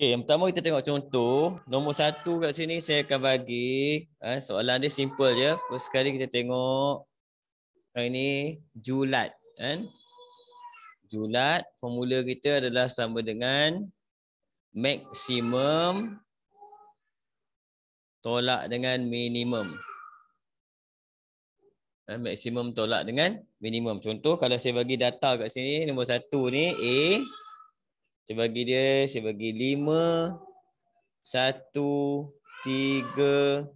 Okey, yang pertama kita tengok contoh. Nombor 1 kat sini saya akan bagi. Soalan dia simple je. First sekali kita tengok. Ini julat. Julat, formula kita adalah sama dengan maksimum tolak dengan minimum. Maksimum tolak dengan minimum. Contoh kalau saya bagi data kat sini. Nombor 1 ni A. Saya bagi 5, 1, 3,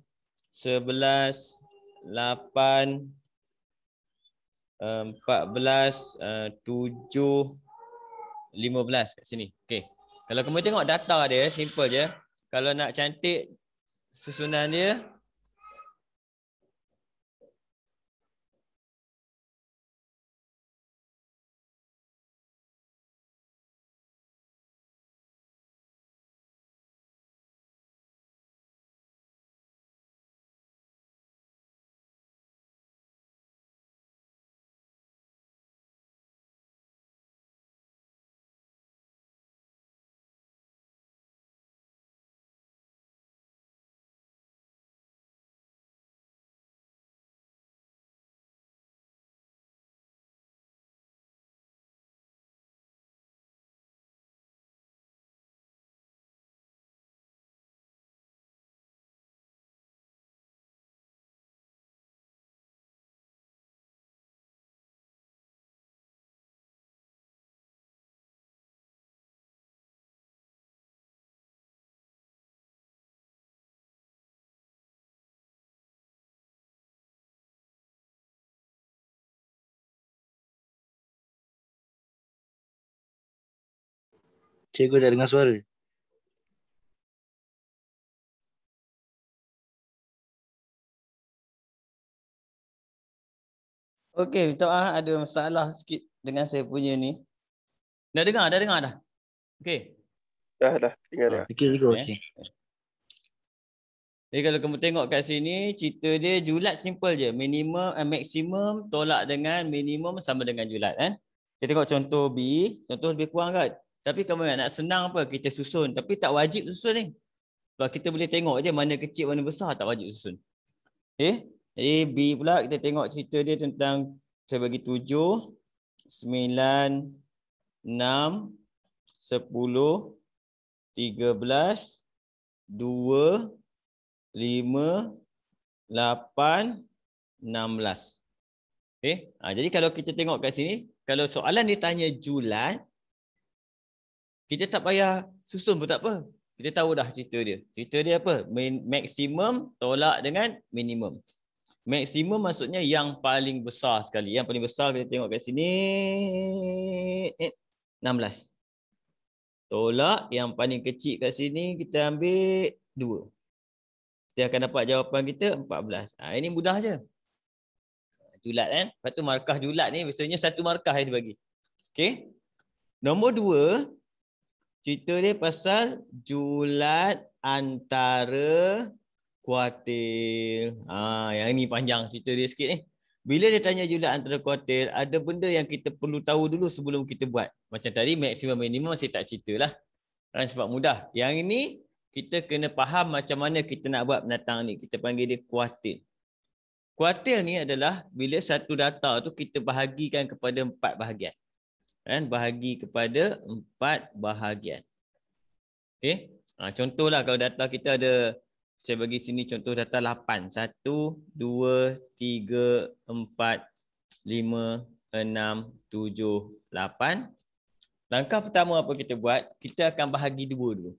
11, 8, 14, 7, 15 kat sini. Okey. Kalau kamu tengok data dia, simple je. Kalau nak cantik susunan dia, Cikgu tak dengar suara. okey, minta maaf ada masalah sikit dengan saya punya ni. Dah dengar dah. Okey. Dah, dengar. Okey, cikgu. Okey. Jadi kalau kamu tengok kat sini, cerita dia julat simple je. Maksimum tolak dengan minimum sama dengan julat. Kita tengok contoh B. Contoh lebih kurang kan? Tapi kamu nak senang apa? Kita susun. Tapi tak wajib susun ni. Sebab kita boleh tengok je mana kecil, mana besar. Tak wajib susun. Okay. Jadi B pula kita tengok cerita dia tentang, saya bagi 7, 9, 6, 10, 13, 2, 5, 8, 16. Okay. Jadi kalau kita tengok kat sini, kalau soalan dia tanya julat, kita tak payah susun pun tak apa. Kita tahu dah cerita dia. Cerita dia apa? Maksimum tolak dengan minimum. Maksimum maksudnya yang paling besar sekali. Yang paling besar kita tengok kat sini 16. Tolak yang paling kecil kat sini kita ambil 2. Kita akan dapat jawapan kita 14. Ini mudah je. Julat kan. Lepas tu markah julat ni biasanya 1 markah yang dibagi. Okey. Nombor 2, cerita dia pasal julat antara kuartil. Yang ni panjang cerita dia sikit ni. Bila dia tanya julat antara kuartil, ada benda yang kita perlu tahu dulu sebelum kita buat. Macam tadi maksimum minimum saya tak ceritalah. Sebab mudah. Yang ini kita kena faham macam mana kita nak buat penatang ni. Kita panggil dia kuartil. Kuartil ni adalah bila satu data tu kita bahagikan kepada 4 bahagian. Bahagi kepada 4 bahagian. Okey. Contohlah kalau data kita ada, saya bagi sini contoh data 8. 1, 2, 3, 4, 5, 6, 7, 8. Langkah pertama apa kita buat? Kita akan bahagi 2 dulu.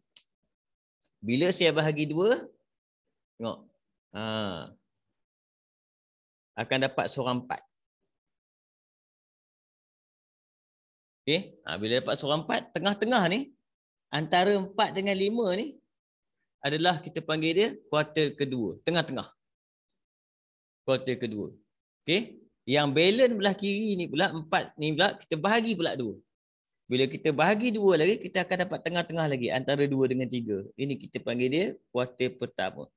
Bila saya bahagi 2, tengok. Akan dapat seorang 4. Okey. Bila dapat seorang 4, tengah-tengah ni, antara 4 dengan 5 ni, adalah kita panggil dia kuartil kedua. Tengah-tengah. Kuartil kedua. Okey. Yang balance belah kiri ni pula, 4 ni pula, kita bahagi pula 2. Bila kita bahagi 2 lagi, kita akan dapat tengah-tengah lagi. Antara 2 dengan 3. Ini kita panggil dia kuartil pertama.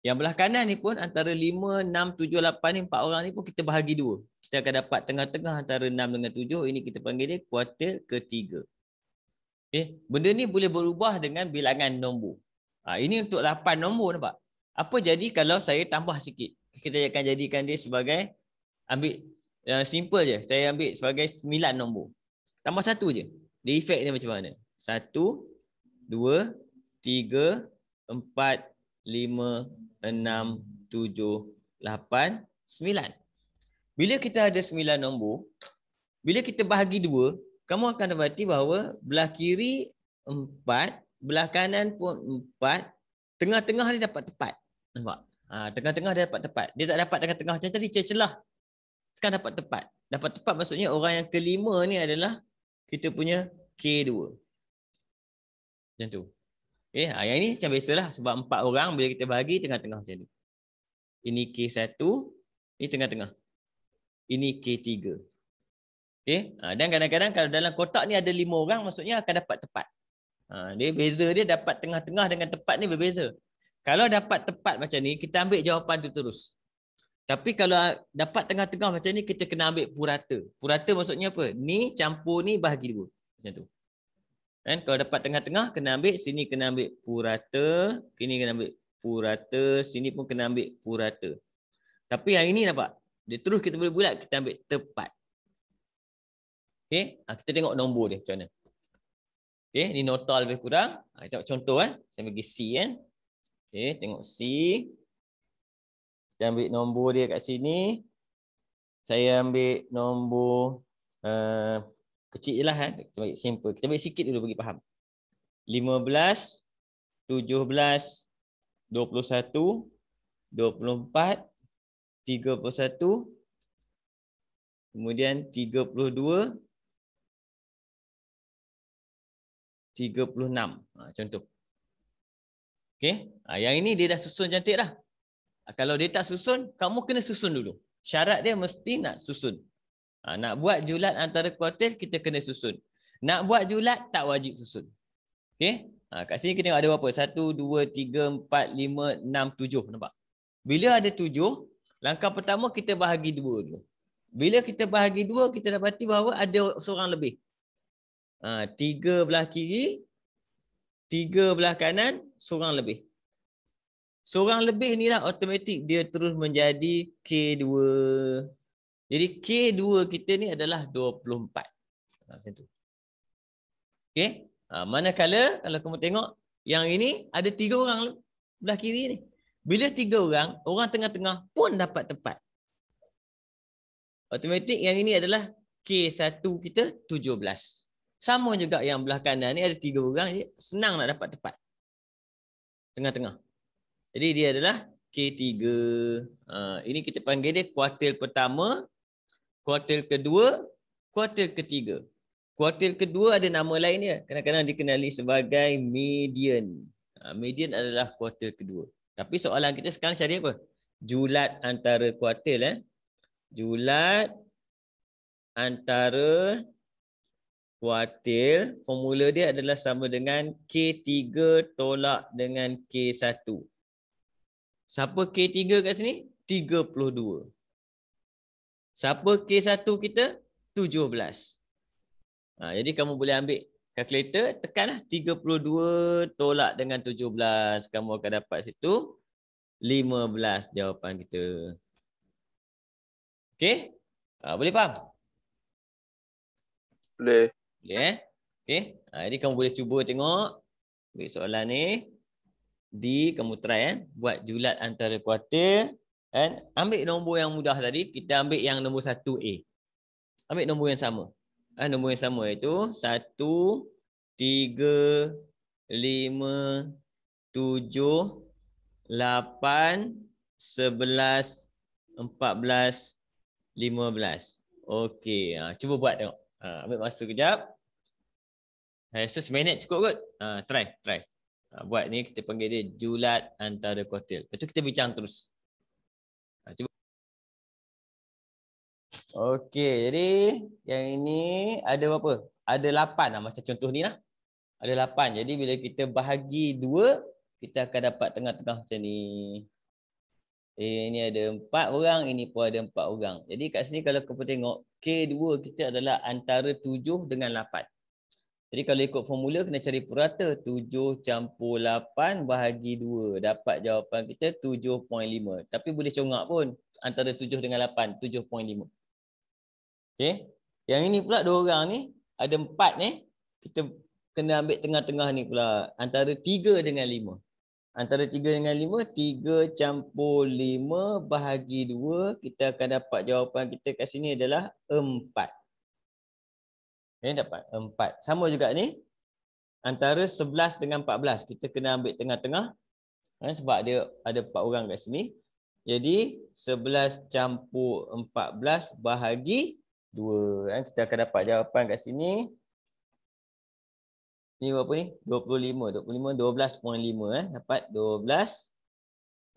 Yang belah kanan ni pun, antara 5, 6, 7, 8 ni, 4 orang ni pun kita bahagi 2. Kita akan dapat tengah-tengah antara 6 dengan 7. Ini kita panggil dia kuartil ketiga. Benda ni boleh berubah dengan bilangan nombor. Ini untuk 8 nombor, nampak? Apa jadi kalau saya tambah sikit? Kita akan jadikan dia sebagai, ambil simple je. Saya ambil sebagai 9 nombor. Tambah 1 je. Dia efek dia macam mana? 1, 2, 3, 4, 5, 6, 7, 8, 9. Bila kita ada 9 nombor, bila kita bahagi 2, kamu akan dapati bahawa belah kiri 4, belah kanan pun 4, tengah-tengah dia dapat tepat. Nampak? Tengah-tengah dia dapat tepat. Dia tak dapat tengah-tengah macam tadi, celah. Sekarang dapat tepat. Dapat tepat maksudnya orang yang kelima ni adalah kita punya K2. Macam tu. Yang ini macam biasalah. Sebab 4 orang bila kita bahagi tengah-tengah macam ni. Ini K1, ini tengah-tengah. Ini K3. Dan kadang-kadang kalau dalam kotak ni ada 5 orang, maksudnya akan dapat tepat. Dia beza dia dapat tengah-tengah dengan tepat ni berbeza. Kalau dapat tepat macam ni, kita ambil jawapan tu terus. Tapi kalau dapat tengah-tengah macam ni, kita kena ambil purata. Purata maksudnya apa? Ni campur ni bahagi 2. Macam tu. Kan? Kalau dapat tengah-tengah, kena ambil, sini kena ambil purata, sini kena ambil purata, sini pun kena ambil purata. Tapi yang ini nampak? Dia terus kita boleh bulat, kita ambil tepat. Kita tengok nombor dia macam mana. Ni nota lebih kurang. Kita tengok contoh. Saya bagi C kan. Tengok C. Kita ambil nombor dia kat sini. Saya ambil nombor kecil je lah. Kita bagi simple. Kita bagi sikit dulu bagi faham. 15, 17, 21, 24, 31, kemudian 32, 36. Contoh. Yang ini dia dah susun cantik dah. Kalau dia tak susun, kamu kena susun dulu. Syarat dia mesti nak susun. Nak buat julat antara kuartil, kita kena susun. Nak buat julat, tak wajib susun. Kat sini kita tengok ada berapa? 1, 2, 3, 4, 5, 6, 7. Nampak? Bila ada 7, langkah pertama kita bahagi 2 dulu. Bila kita bahagi 2, kita dapati bahawa ada seorang lebih. 3 belah kiri, 3 belah kanan, seorang lebih. Seorang lebih inilah automatik dia terus menjadi K2. Jadi K2 kita ni adalah 24. Macam tu. Manakala kalau kamu tengok yang ini ada 3 orang belah kiri ni. Bila 3 orang, orang tengah-tengah pun dapat tepat. Automatik yang ini adalah K1 kita 17. Sama juga yang belah kanan ni ada 3 orang, senang nak dapat tepat. Tengah-tengah. Jadi dia adalah K3. Ini kita panggil dia kuartil pertama, kuartil kedua, kuartil ketiga. Kuartil kedua ada nama lain dia. Kadang-kadang dikenali sebagai median. Median adalah kuartil kedua. Tapi soalan kita sekarang cari apa? Julat antara kuartil. Julat antara kuartil, formula dia adalah sama dengan K3 tolak dengan K1. Siapa K3 kat sini? 32. Siapa K1 kita? 17. Jadi kamu boleh ambil kalkulator, tekanlah 32 tolak dengan 17. Kamu akan dapat situ 15 jawapan kita. Okey? Boleh faham? Boleh. Boleh jadi kamu boleh cuba tengok ambil soalan ni. Kamu try buat julat antara kuartil kan. Ambil nombor yang mudah tadi, kita ambil yang nombor 1A. Ambil nombor yang sama. Nombor yang sama iaitu 1, 3, 5, 7, 8, 11, 14, 15. Okey, cuba buat tengok. Ambil masa kejap. Rasa seminit cukup kot? Try. Buat ni kita panggil dia julat antara kuartil. Lepas tu kita bincang terus. Cuba. Okey, jadi yang ini ada berapa? Ada 8 lah, macam contoh ni lah. Ada 8. Jadi bila kita bahagi 2, kita akan dapat tengah-tengah macam ni. Ini ada 4 orang, ini pun ada 4 orang. Jadi kat sini kalau kamu tengok, K2 kita adalah antara 7 dengan 8. Jadi kalau ikut formula kena cari purata. 7 campur 8 bahagi 2. Dapat jawapan kita 7.5. Tapi boleh congak pun. Antara 7 dengan 8. 7.5. Okay. Yang ini pula dua orang ni. Ada 4 ni. Kita kena ambil tengah-tengah ni pula. Antara 3 dengan 5. Antara 3 dengan 5. 3 campur 5 bahagi 2. Kita akan dapat jawapan kita kat sini adalah 4. Okay, dapat 4. Sama juga ni. Antara 11 dengan 14. Kita kena ambil tengah-tengah. Sebab dia ada 4 orang kat sini. Jadi 11 campur 14 bahagi 2. Kita akan dapat jawapan kat sini. Ni berapa ni? 25. 12.5. Dapat 12.5.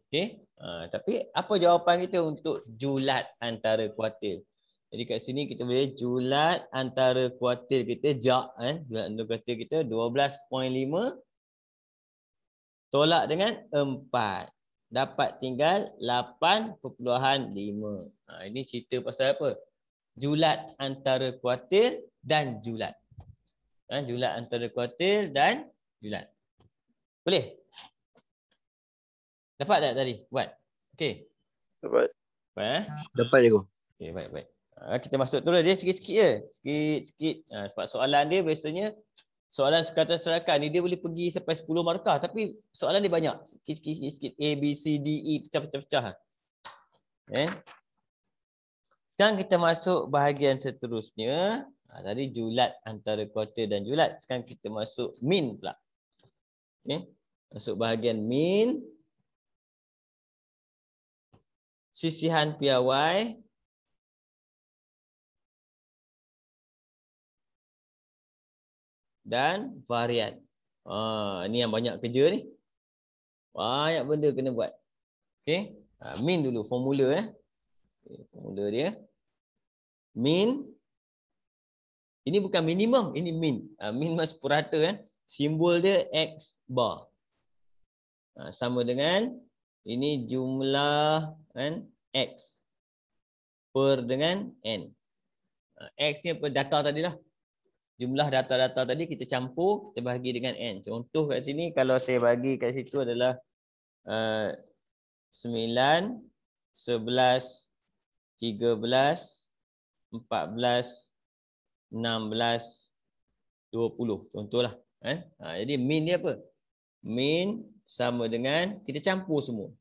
Okay. Tapi apa jawapan kita untuk julat antara kuartil? Jadi kat sini kita boleh julat antara kuartil kita julat antara kuartil kita 12.5 tolak dengan 4. Dapat tinggal 8.5. Ini cerita pasal apa? Julat antara kuartil dan julat. Julat antara kuartil dan julat. Boleh? Dapat tak tadi? Buat? Okey. Dapat. Dapat je aku. Okey, baik. Kita masuk terus dia sikit-sikit je. Sikit-sikit. Sebab soalan dia biasanya soalan sekatan serakan ni dia boleh pergi sampai 10 markah tapi soalan dia banyak. Sikit-sikit. A, B, C, D, E pecah-pecah. Sekarang kita masuk bahagian seterusnya. Tadi julat antara kuartil dan julat. Sekarang kita masuk min pula. Masuk bahagian min. Sisihan piawai. Dan varian. Ni yang banyak kerja ni. Banyak benda kena buat. Okey. Min dulu formula formula dia. Min. Ini bukan minimum, ini min. Min mas purata kan. Simbol dia X bar. Sama dengan ini jumlah kan X per dengan N. X ni apa data tadi lah. Jumlah data-data tadi kita campur, kita bahagi dengan N. Contoh kat sini, kalau saya bagi kat situ adalah 9, 11, 13, 14, 16, 20. Contohlah. Jadi min dia apa? Min sama dengan, kita campur semua.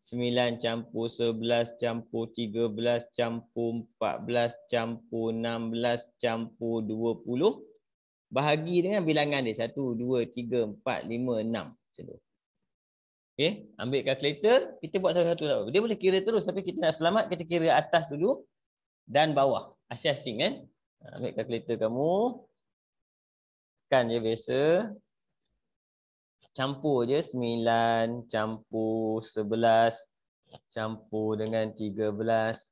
9 campur 11 campur 13 campur 14 campur 16 campur 20 bahagi dengan bilangan dia 1, 2, 3, 4, 5, 6 macam tu. Okay, ambil kalkulator, kita buat satu-satu. Dia boleh kira terus tapi kita nak selamat kita kira atas dulu dan bawah asing-asing kan. Ambil kalkulator kamu, tekan je biasa. Campur je 9 campur 11 campur dengan 13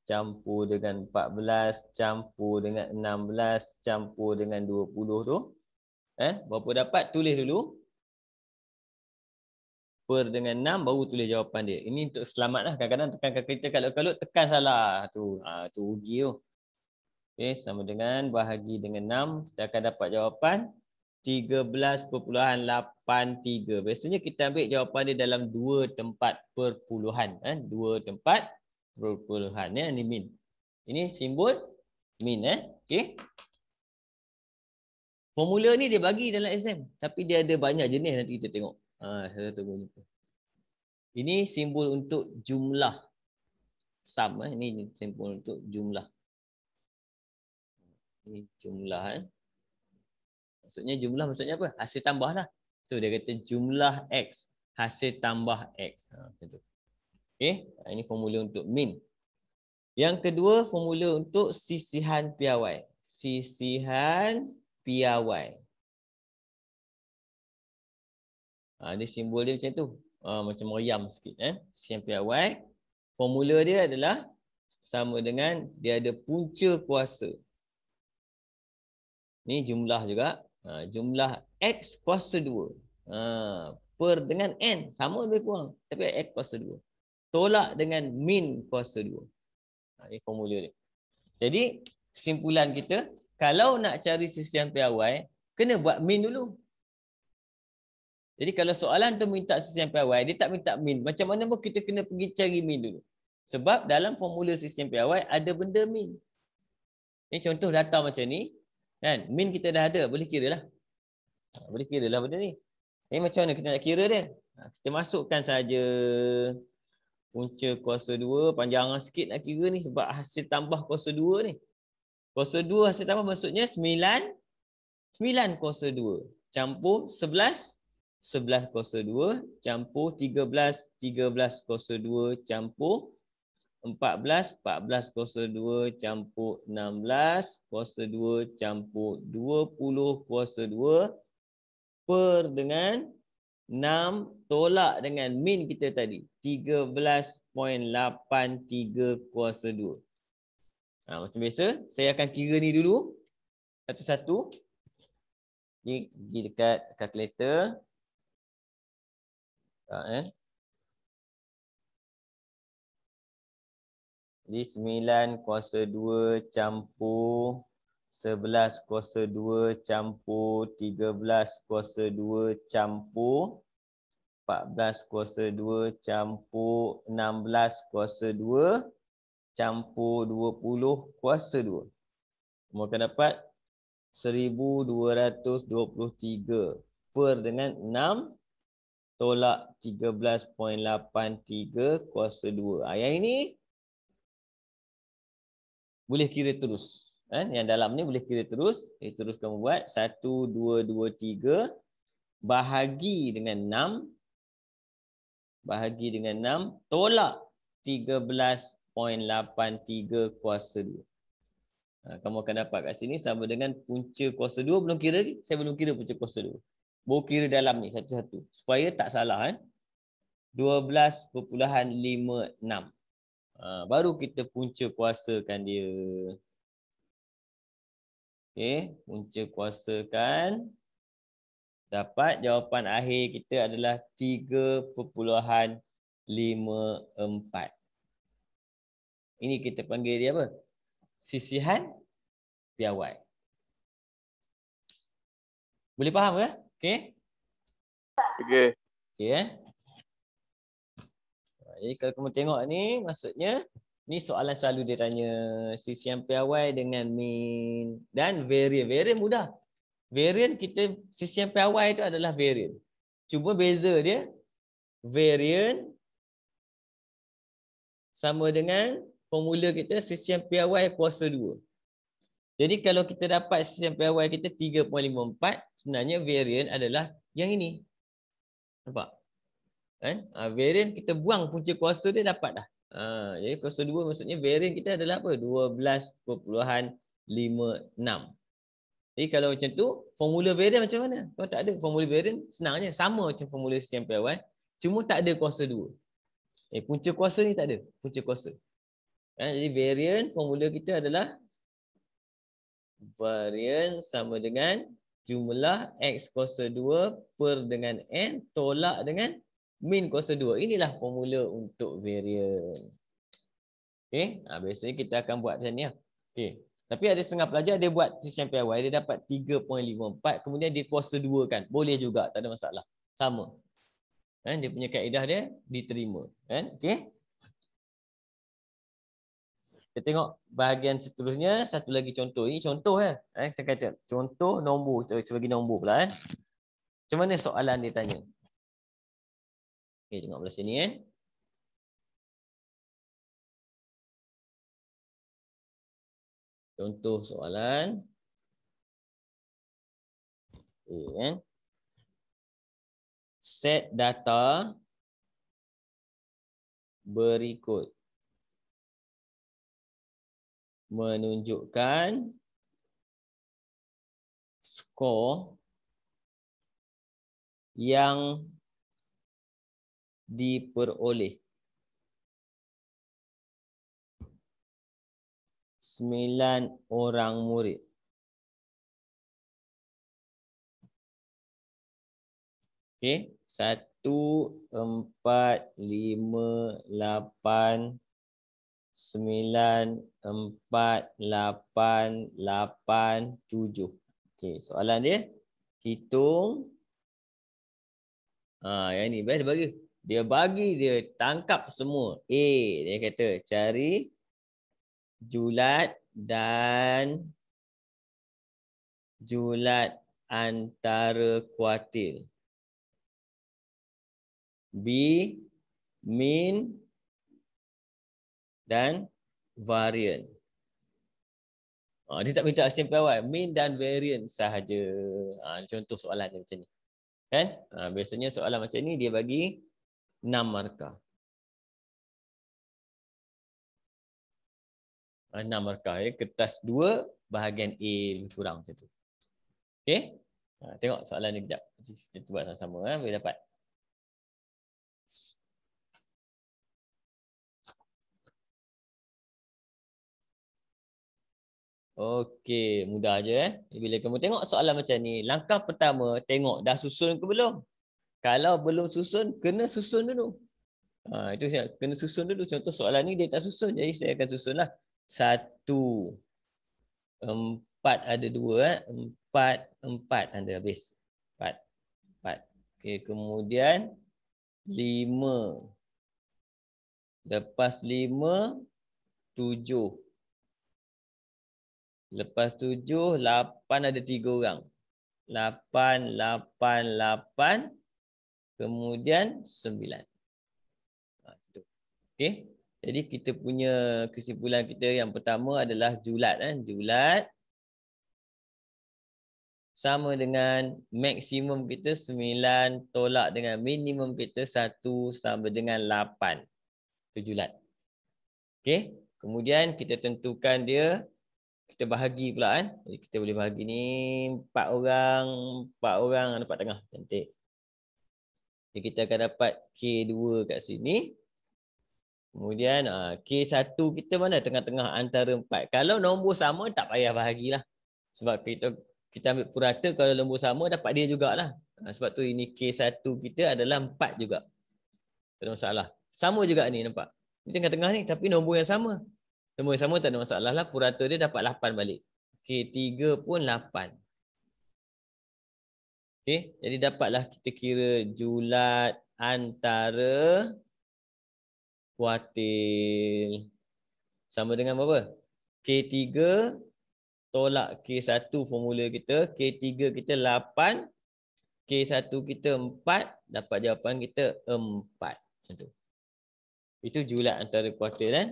campur dengan 14 campur dengan 16 campur dengan 20 tu. Berapa dapat? Tulis dulu. Per dengan 6 baru tulis jawapan dia. Ini untuk selamat lah. Kadang-kadang tekan kalkulator kalau tekan salah. Tu rugi tu. Okay, sama dengan bahagi dengan 6. Kita akan dapat jawapan 13.83. Biasanya kita ambil jawapan dia dalam 2 tempat perpuluhan. 2 tempat perpuluhan. Ini min. Ini simbol min. Okay. Formula ni dia bagi dalam exam. Tapi dia ada banyak jenis nanti kita tengok. Saya tunggu ni. Ini simbol untuk jumlah. Sum. Ini simbol untuk jumlah. Ini jumlah. Maksudnya jumlah maksudnya apa? Hasil tambah lah. So dia kata jumlah X. Hasil tambah X. Macam tu. Okay. Ini formula untuk min. Yang kedua formula untuk sisihan piawai. Sisihan piawai. Dia simbol dia macam tu. Macam meriam sikit. Sisihan piawai. Formula dia adalah sama dengan dia ada punca kuasa. Ni jumlah juga. Jumlah X kuasa 2. Per dengan N. Sama lebih kurang. Tapi X kuasa 2. Tolak dengan min kuasa 2. Ini formula dia. Jadi, kesimpulan kita. kalau nak cari sisihan piawai, kena buat min dulu. Jadi kalau soalan tu minta sisihan piawai, dia tak minta min. Macam mana pun kita kena pergi cari min dulu. Sebab dalam formula sisihan piawai ada benda min. Ini contoh data macam ni. Kan? Min kita dah ada, boleh kira lah. Boleh kira lah benda ni. Ini macam mana kita nak kira dia? Kita masukkan saja punca kuasa 2, panjangan sikit nak kira ni sebab hasil tambah kuasa 2 ni. Kuasa 2 hasil tambah maksudnya 9 kuasa 2 campur 11 kuasa 2 campur 13 kuasa 2 campur 14 kuasa 2 campur 16 kuasa 2 campur 20 kuasa 2 per dengan 6 tolak dengan min kita tadi 13.83 kuasa 2. Macam biasa saya akan kira ni dulu satu-satu. Ni pergi dekat kalkulator. Jadi 9 kuasa 2 campur 11 kuasa 2 campur 13 kuasa 2 campur 14 kuasa 2 campur 16 kuasa 2 campur 20 kuasa 2. Kamu akan dapat 1223 per dengan 6 tolak 13.83 kuasa 2. Yang ini boleh kira terus. Yang dalam ni boleh kira terus. Terus kamu buat 1, 2, 2, 3 bahagi dengan 6. Bahagi dengan 6 tolak 13.83 kuasa 2. Kamu akan dapat kat sini sama dengan punca kuasa 2. Belum kira lagi. Saya belum kira punca kuasa 2. Baru kira dalam ni satu-satu. Supaya tak salah. 12.56. Baru kita punca kuasakan dia. Okey, punca kuasakan. Dapat jawapan akhir kita adalah 3.54. Ini kita panggil dia apa? Sisihan piawai. Boleh faham ke? Okey. Okey. Okey Jadi kalau kamu tengok ni, maksudnya ni soalan selalu dia tanya sisihan piawai dengan min dan varian. Varian mudah. Varian kita sisihan piawai itu adalah varian. Cuma beza dia varian sama dengan formula kita sisihan piawai kuasa 2. Jadi kalau kita dapat sisihan piawai kita 3.54, sebenarnya varian adalah yang ini. Nampak? Varian kita buang punca kuasa dia dapat dah. Jadi kuasa 2 maksudnya varian kita adalah apa? 12.56. Jadi kalau macam tu, formula varian macam mana? Kalau tak ada formula varian, senang je. Sama macam formula sisihan piawai. Cuma tak ada kuasa 2. Punca kuasa ni tak ada. Punca kuasa. Jadi varian formula kita adalah varian sama dengan jumlah X kuasa 2 per dengan N tolak dengan min kuasa 2. Inilah formula untuk varian. Okey, biasanya kita akan buat macam ni lah. Okey. Tapi ada setengah pelajar dia buat sisihan piawai, dia dapat 3.54, kemudian dia kuasa 2 kan. Boleh juga, tak ada masalah. Sama. Dia punya kaedah dia diterima. Okey. Kita tengok bahagian seterusnya, satu lagi contoh. Ini contoh kita kata contoh nombor, kita bagi nombor pula Macam mana soalan dia tanya? Okey, tengok belah sini Contoh soalan. Okey Set data berikut menunjukkan skor yang diperoleh 9 orang murid. Okey, 1, 4, 5, 8, 9, 4, 8, 8, 7. Okey, soalan dia hitung. Yang ni best dia tangkap semua. Dia kata cari julat dan julat antara kuartil. B, mean dan varian. Dia tak minta sampel awal, mean dan varian sahaja. Contoh soalan dia macam ni. Kan? Biasanya soalan macam ni dia bagi 6 markah. 6 markah. Kertas 2 bahagian A lebih kurang macam tu. Okey? Tengok soalan ni kejap. Kita buat sama-sama boleh dapat. Okey, mudah je. Bila kamu tengok soalan macam ni, langkah pertama tengok dah susun ke belum. Kalau belum susun, kena susun dulu. Itu saya kena susun dulu. Contoh soalan ni dia tak susun, jadi saya akan susunlah. 1, 4 ada 2, 4 anda habis. 4. Okey, kemudian 5. Lepas 5, 7. Lepas 7, 8 ada 3 orang. 8, 8, 8. Kemudian 9. Okey. Jadi kita punya kesimpulan kita yang pertama adalah julat. Julat sama dengan maksimum kita 9 tolak dengan minimum kita 1 sama dengan 8. Itu julat. Okey. Kemudian kita tentukan dia. Kita bahagi pula kan. Jadi kita boleh bahagi ni 4 orang dapat tengah. Cantik. Jadi kita akan dapat K2 kat sini. Kemudian K1 kita mana tengah-tengah antara 4. Kalau nombor sama tak payah bahagilah. Sebab kita ambil purata kalau nombor sama dapat dia jugalah. Sebab tu ini K1 kita adalah 4 juga. Tak ada masalah. Sama juga ni nampak. Ni tengah-tengah ni tapi nombor yang sama. Nombor yang sama tak ada masalah lah. Purata dia dapat 8 balik. K3 pun 8. Okey, jadi dapatlah kita kira julat antara kuartil. Sama dengan berapa? K3 tolak K1 formula kita. K3 kita 8. K1 kita 4. Dapat jawapan kita 4. Macam tu. Itu julat antara kuartil kan.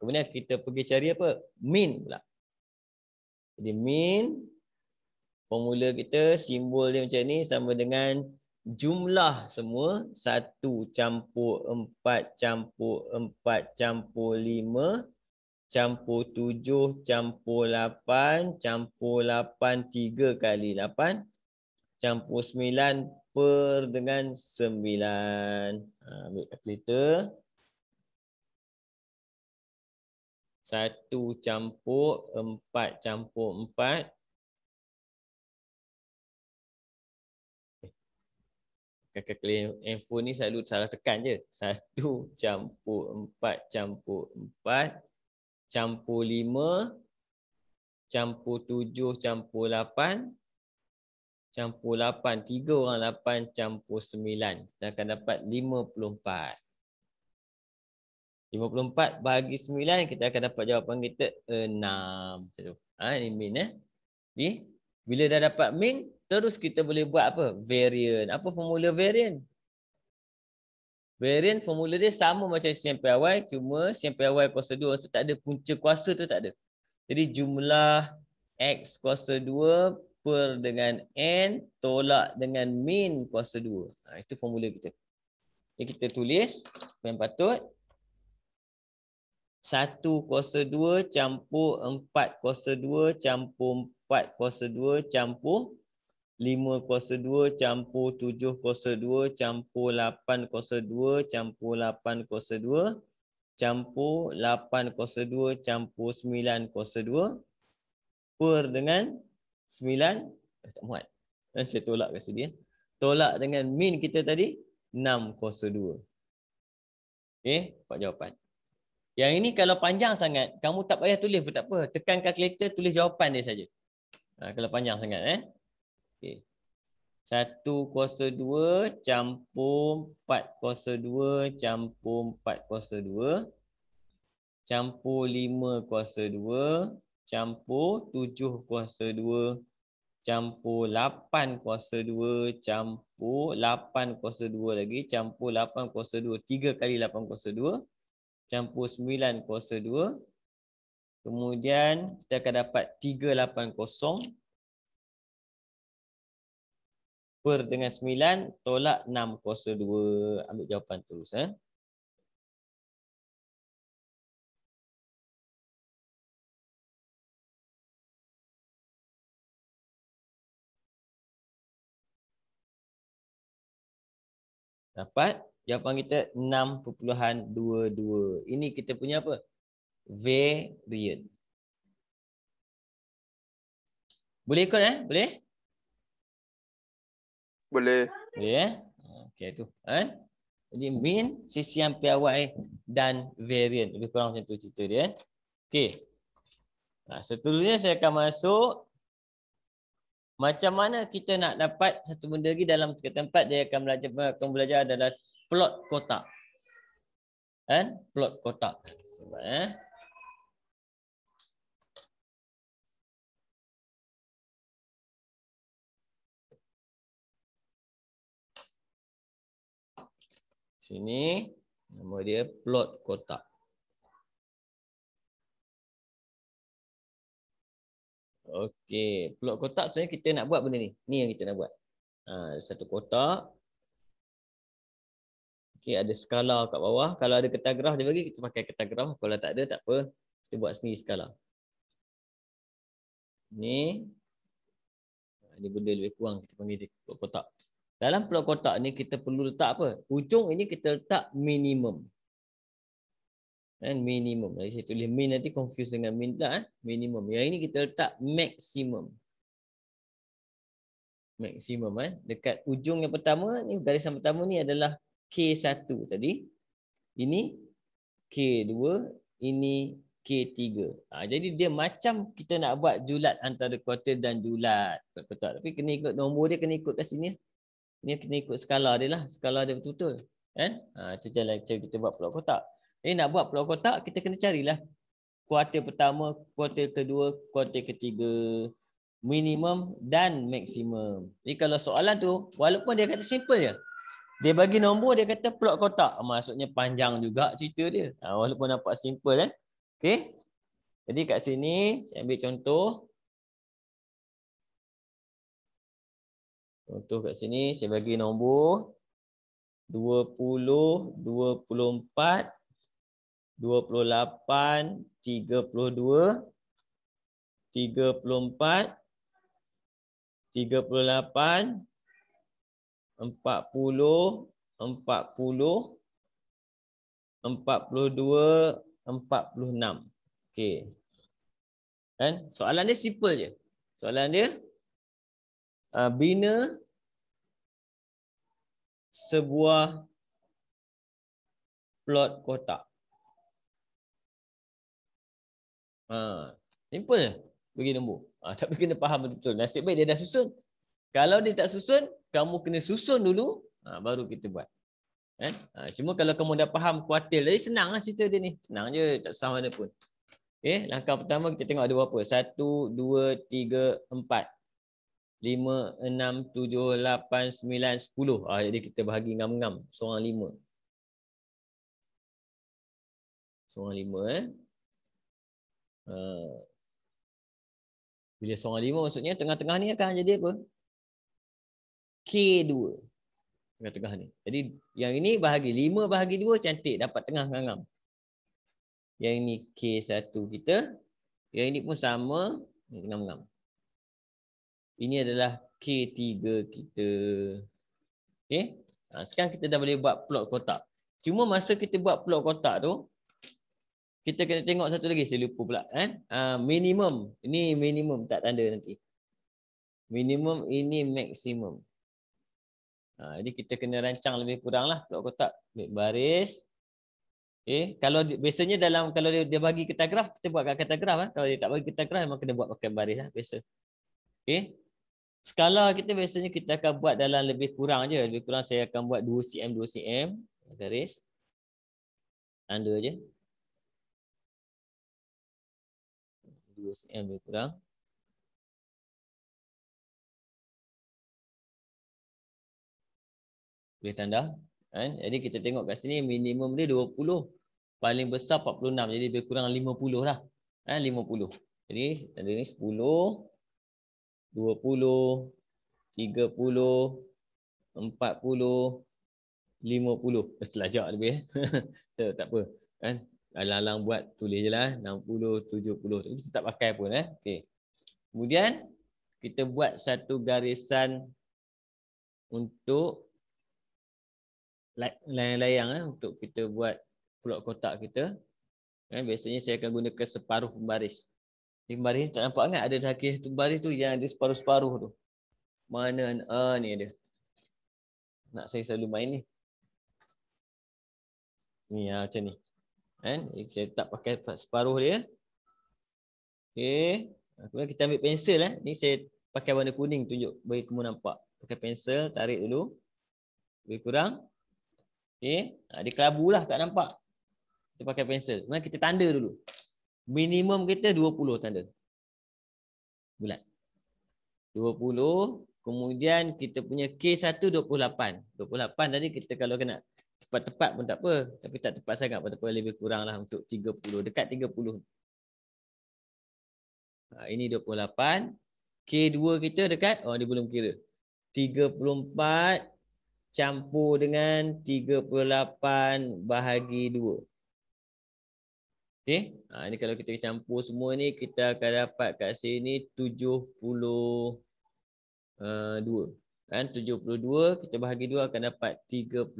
Kemudian kita pergi cari apa? Mean pula. Jadi mean, formula kita, simbol dia macam ni sama dengan jumlah semua 1 campur 4 campur 4 campur 5 campur 7 campur 8 campur 8 3 kali 8 campur 9 per dengan 9. Ambil kalkulator. 1 campur 4 campur 4. Kalkulator handphone ni selalu salah tekan je. 1 campur 4 campur 4 campur 5 campur 7 campur 8 campur 8. 3 orang 8 campur 9. Kita akan dapat 54. 54 bahagi 9 kita akan dapat jawapan kita 6. Macam tu. Ini min Jadi bila dah dapat min, terus kita boleh buat apa? Variant. Apa formula variant? Variant formula dia sama macam sampel awal, cuma sampel awal kuasa 2 so tak ada punca kuasa tu tak ada. Jadi jumlah X kuasa 2 per dengan N tolak dengan min kuasa 2. Itu formula kita. Jadi kita tulis apa yang patut. 1 kuasa 2 campur 4 kuasa 2 campur 4 kuasa 2 campur 5 kuasa 2 campur 7 kuasa 2 campur 8 kuasa 2 campur 8 kuasa 2 campur 8 kuasa 2 campur 9 kuasa 2 per dengan 9. Tak muat. Saya tolak kat sini. Tolak dengan min kita tadi 6 kuasa 2. Okey, dapat jawapan. Yang ini kalau panjang sangat, kamu tak payah tulis pun tak apa. Tekan kalkulator, tulis jawapan dia saja. Kalau panjang sangat. Okay. 1 kuasa 2 campur 4 kuasa 2 campur 4 kuasa 2 campur 5 kuasa 2 campur 7 kuasa 2 campur 8 kuasa 2 campur 8 kuasa 2 lagi campur 8 kuasa 2 3 kali 8 kuasa 2 campur 9 kuasa 2 kemudian kita akan dapat 380 per dengan 9 tolak 6 kuasa 2. Ambil jawapan terus. Dapat jawapan kita 6.22. Ini kita punya apa? Variant. Boleh ikut Boleh? Boleh. Boleh Okey tu. Jadi mean, sisian piawai dan variant. Lebih kurang macam tu cerita dia. Okey. Seterusnya saya akan masuk macam mana kita nak dapat satu benda lagi dalam tempat dia akan belajar adalah plot kotak. Plot kotak. Sini nama dia plot kotak. Okey, plot kotak sebenarnya kita nak buat benda ni. Ni yang kita nak buat. Satu kotak. Okey, ada skala kat bawah. Kalau ada kertas graf dia bagi, kita pakai kertas graf. Kalau tak ada, tak apa. Kita buat sendiri skala. Ni. Ini benda lebih kurang kita panggil plot kotak. Dalam plot kotak ni kita perlu letak apa? Ujung ini kita letak minimum. Minimum. Jadi saya tulis min nanti confuse dengan min pula. Minimum. Yang ini kita letak maksimum. Maksimum. Dekat ujung yang pertama ni, garisan pertama ni adalah K1 tadi. Ini K2. Ini K3. Jadi dia macam kita nak buat julat antara kuartil dan julat. Tapi kena ikut nombor dia, kena ikut kat sini. Ni kena ikut skala dia lah. Skala dia betul-betul. Itu cara kita buat plot kotak. Nak buat plot kotak, kita kena carilah kuartil pertama, kuartil kedua, kuartil ketiga, minimum dan maksimum. Jadi kalau soalan tu, walaupun dia kata simple je, dia bagi nombor, dia kata plot kotak. Maksudnya panjang juga cerita dia. Walaupun nampak simple. Okey. Jadi kat sini, saya ambil contoh. Contoh kat sini, saya bagi nombor 20, 24, 28, 32, 34, 38, 40, 40, 42, 46. Okey. Soalan dia simple je. Soalan dia bina sebuah plot kotak. Simple je. Bagi nombor. Tapi kena faham betul-betul. Nasib baik dia dah susun. Kalau dia tak susun, kamu kena susun dulu, baru kita buat. Cuma kalau kamu dah faham kuartil, jadi senanglah cerita dia ni. Senang je, tak susah mana pun. Okey, langkah pertama kita tengok ada berapa. 1, 2, 3, 4, 5, 6, 7, 8, 9, 10. Jadi kita bahagi ngam-ngam. Seorang 5. Seorang 5. Bila seorang 5 maksudnya tengah-tengah ni akan jadi apa? K2. Tengah-tengah ni. Jadi yang ini bahagi 5 bahagi 2 cantik. Dapat tengah ngam-ngam. Yang ini K1 kita. Yang ini pun sama. Ngam-ngam. Ini adalah K3 kita. Okay. Sekarang kita dah boleh buat plot kotak. Cuma masa kita buat plot kotak tu, kita kena tengok satu lagi. Saya lupa pula. Minimum. Ini minimum. Tak tanda nanti. Minimum, ini maksimum. Jadi kita kena rancang lebih kurang lah plot kotak. Ambil baris. Kalau biasanya kalau dia bagi kita graf, kita buat kat kita graf. Kalau dia tak bagi kita graf, memang kena buat pakai baris biasa. Skala kita biasanya kita akan buat dalam lebih kurang je. Lebih kurang saya akan buat 2 cm 2 cm garis. Tanda je. 2 cm lebih kurang. Boleh tanda. Kan? Jadi kita tengok kat sini minimum dia 20. Paling besar 46. Jadi lebih kurang 50 lah. 50. Jadi tanda ni 10, 20, 30, 40, 50. Selajak lebih. Tak apa. Kan? Alang-alang buat tulis je lah. 60, 70. Tapi kita tak pakai pun. Okay. Kemudian kita buat satu garisan untuk layang-layang untuk kita buat pulak kotak kita. Biasanya saya akan gunakan separuh pembaris. Pembaris ni tak nampak kan? Ada sakit pembaris tu yang ada separuh-separuh tu. Mana ni ada. Nak saya selalu main ni. Ni macam ni. Saya tak pakai separuh dia. Okey. Kemudian kita ambil pensel. Ni saya pakai warna kuning tunjuk bagi kamu nampak. Pakai pensel, tarik dulu. Lebih kurang. Okey. Dia kelabu lah, tak nampak. Kita pakai pensel. Kemudian kita tanda dulu. Minimum kita 20 tanda. Bulat. 20. Kemudian kita punya K1 28. 28 tadi kita kalau kena tepat-tepat pun tak apa. Tapi tak tepat sangat pun tak apa. Lebih kurang lah untuk 30. Dekat 30. Ini 28. K2 kita dekat. Oh, dia belum kira. 34 campur dengan 38 bahagi 2. Okey. Ini kalau kita campur semua ni, kita akan dapat kat sini 72. 72 kita bahagi 2 akan dapat 36.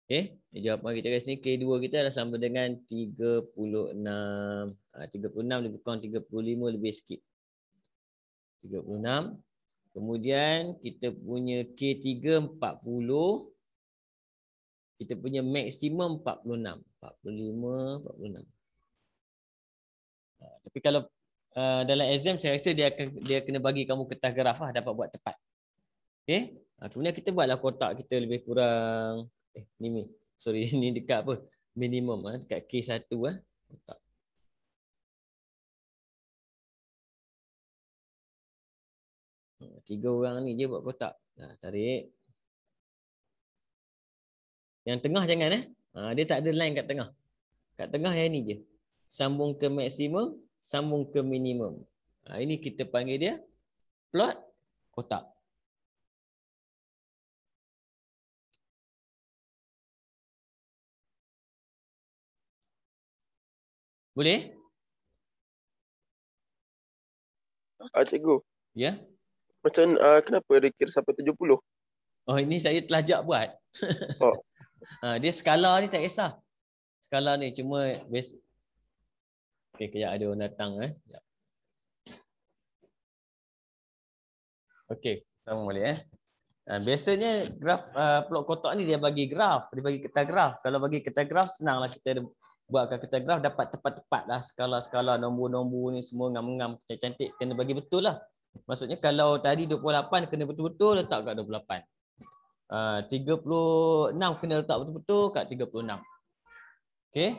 Okey, jawapan kita kat sini K2 kita adalah sama dengan 36. 36 lebih kurang 35 lebih sikit. 36. Kemudian kita punya K3 40. Kita punya maksimum 46. 45, 46. Tapi kalau dalam exam saya rasa dia kena bagi kamu kertas graf lah, dapat buat tepat. Okey. Kemudian kita buatlah kotak kita lebih kurang ni sorry ni dekat apa? Minimum dekat K1 kotak. Tiga orang ni je buat kotak. Tarik. Yang tengah jangan dia tak ada line kat tengah. Kat tengah yang ni je. Sambung ke maksimum, sambung ke minimum. Ini kita panggil dia plot kotak. Boleh? Cikgu. Ya. Macam kenapa dia kira sampai 70? Oh, ini saya telajak buat. Oh. Dia skala ni tak kisah. Skala ni cuma base. Okey, kejap ada orang datang Okey, sama boleh biasanya graf plot kotak ni dia bagi graf, dia bagi kertas graf. Kalau bagi kertas graf senanglah kita buatkan kertas graf dapat tepat-tepat lah skala-skala nombor-nombor ni semua ngam-ngam cantik-cantik kena bagi betul lah. Maksudnya kalau tadi 28 kena betul-betul letak kat 28. 36 kena letak betul-betul kat 36. Okey?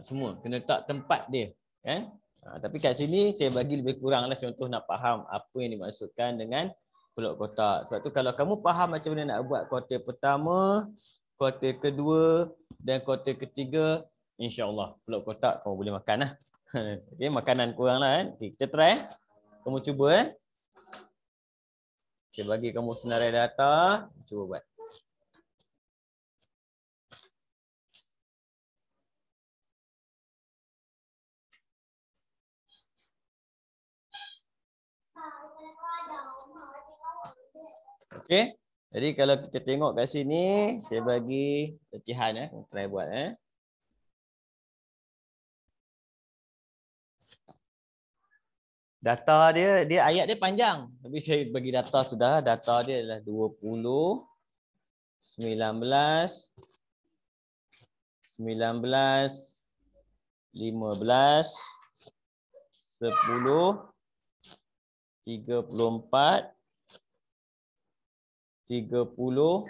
Semua kena letak tempat dia, kan? Tapi kat sini saya bagi lebih kuranglah contoh nak faham apa yang dimaksudkan dengan plot kotak. Sebab tu kalau kamu faham macam mana nak buat kuarter pertama, kuarter kedua dan kuarter ketiga, insya-Allah plot kotak kamu boleh makan lah. Okey, makanan kurang lah kan. Okay, kita try Kamu cuba Saya bagi kamu senarai data, cuba buat. Okey. Jadi kalau kita tengok kat sini, saya bagi latihan try buat Data dia ayat dia panjang. Tapi saya bagi data sudah. Data dia adalah 20 19, 15, 10, 34, 30,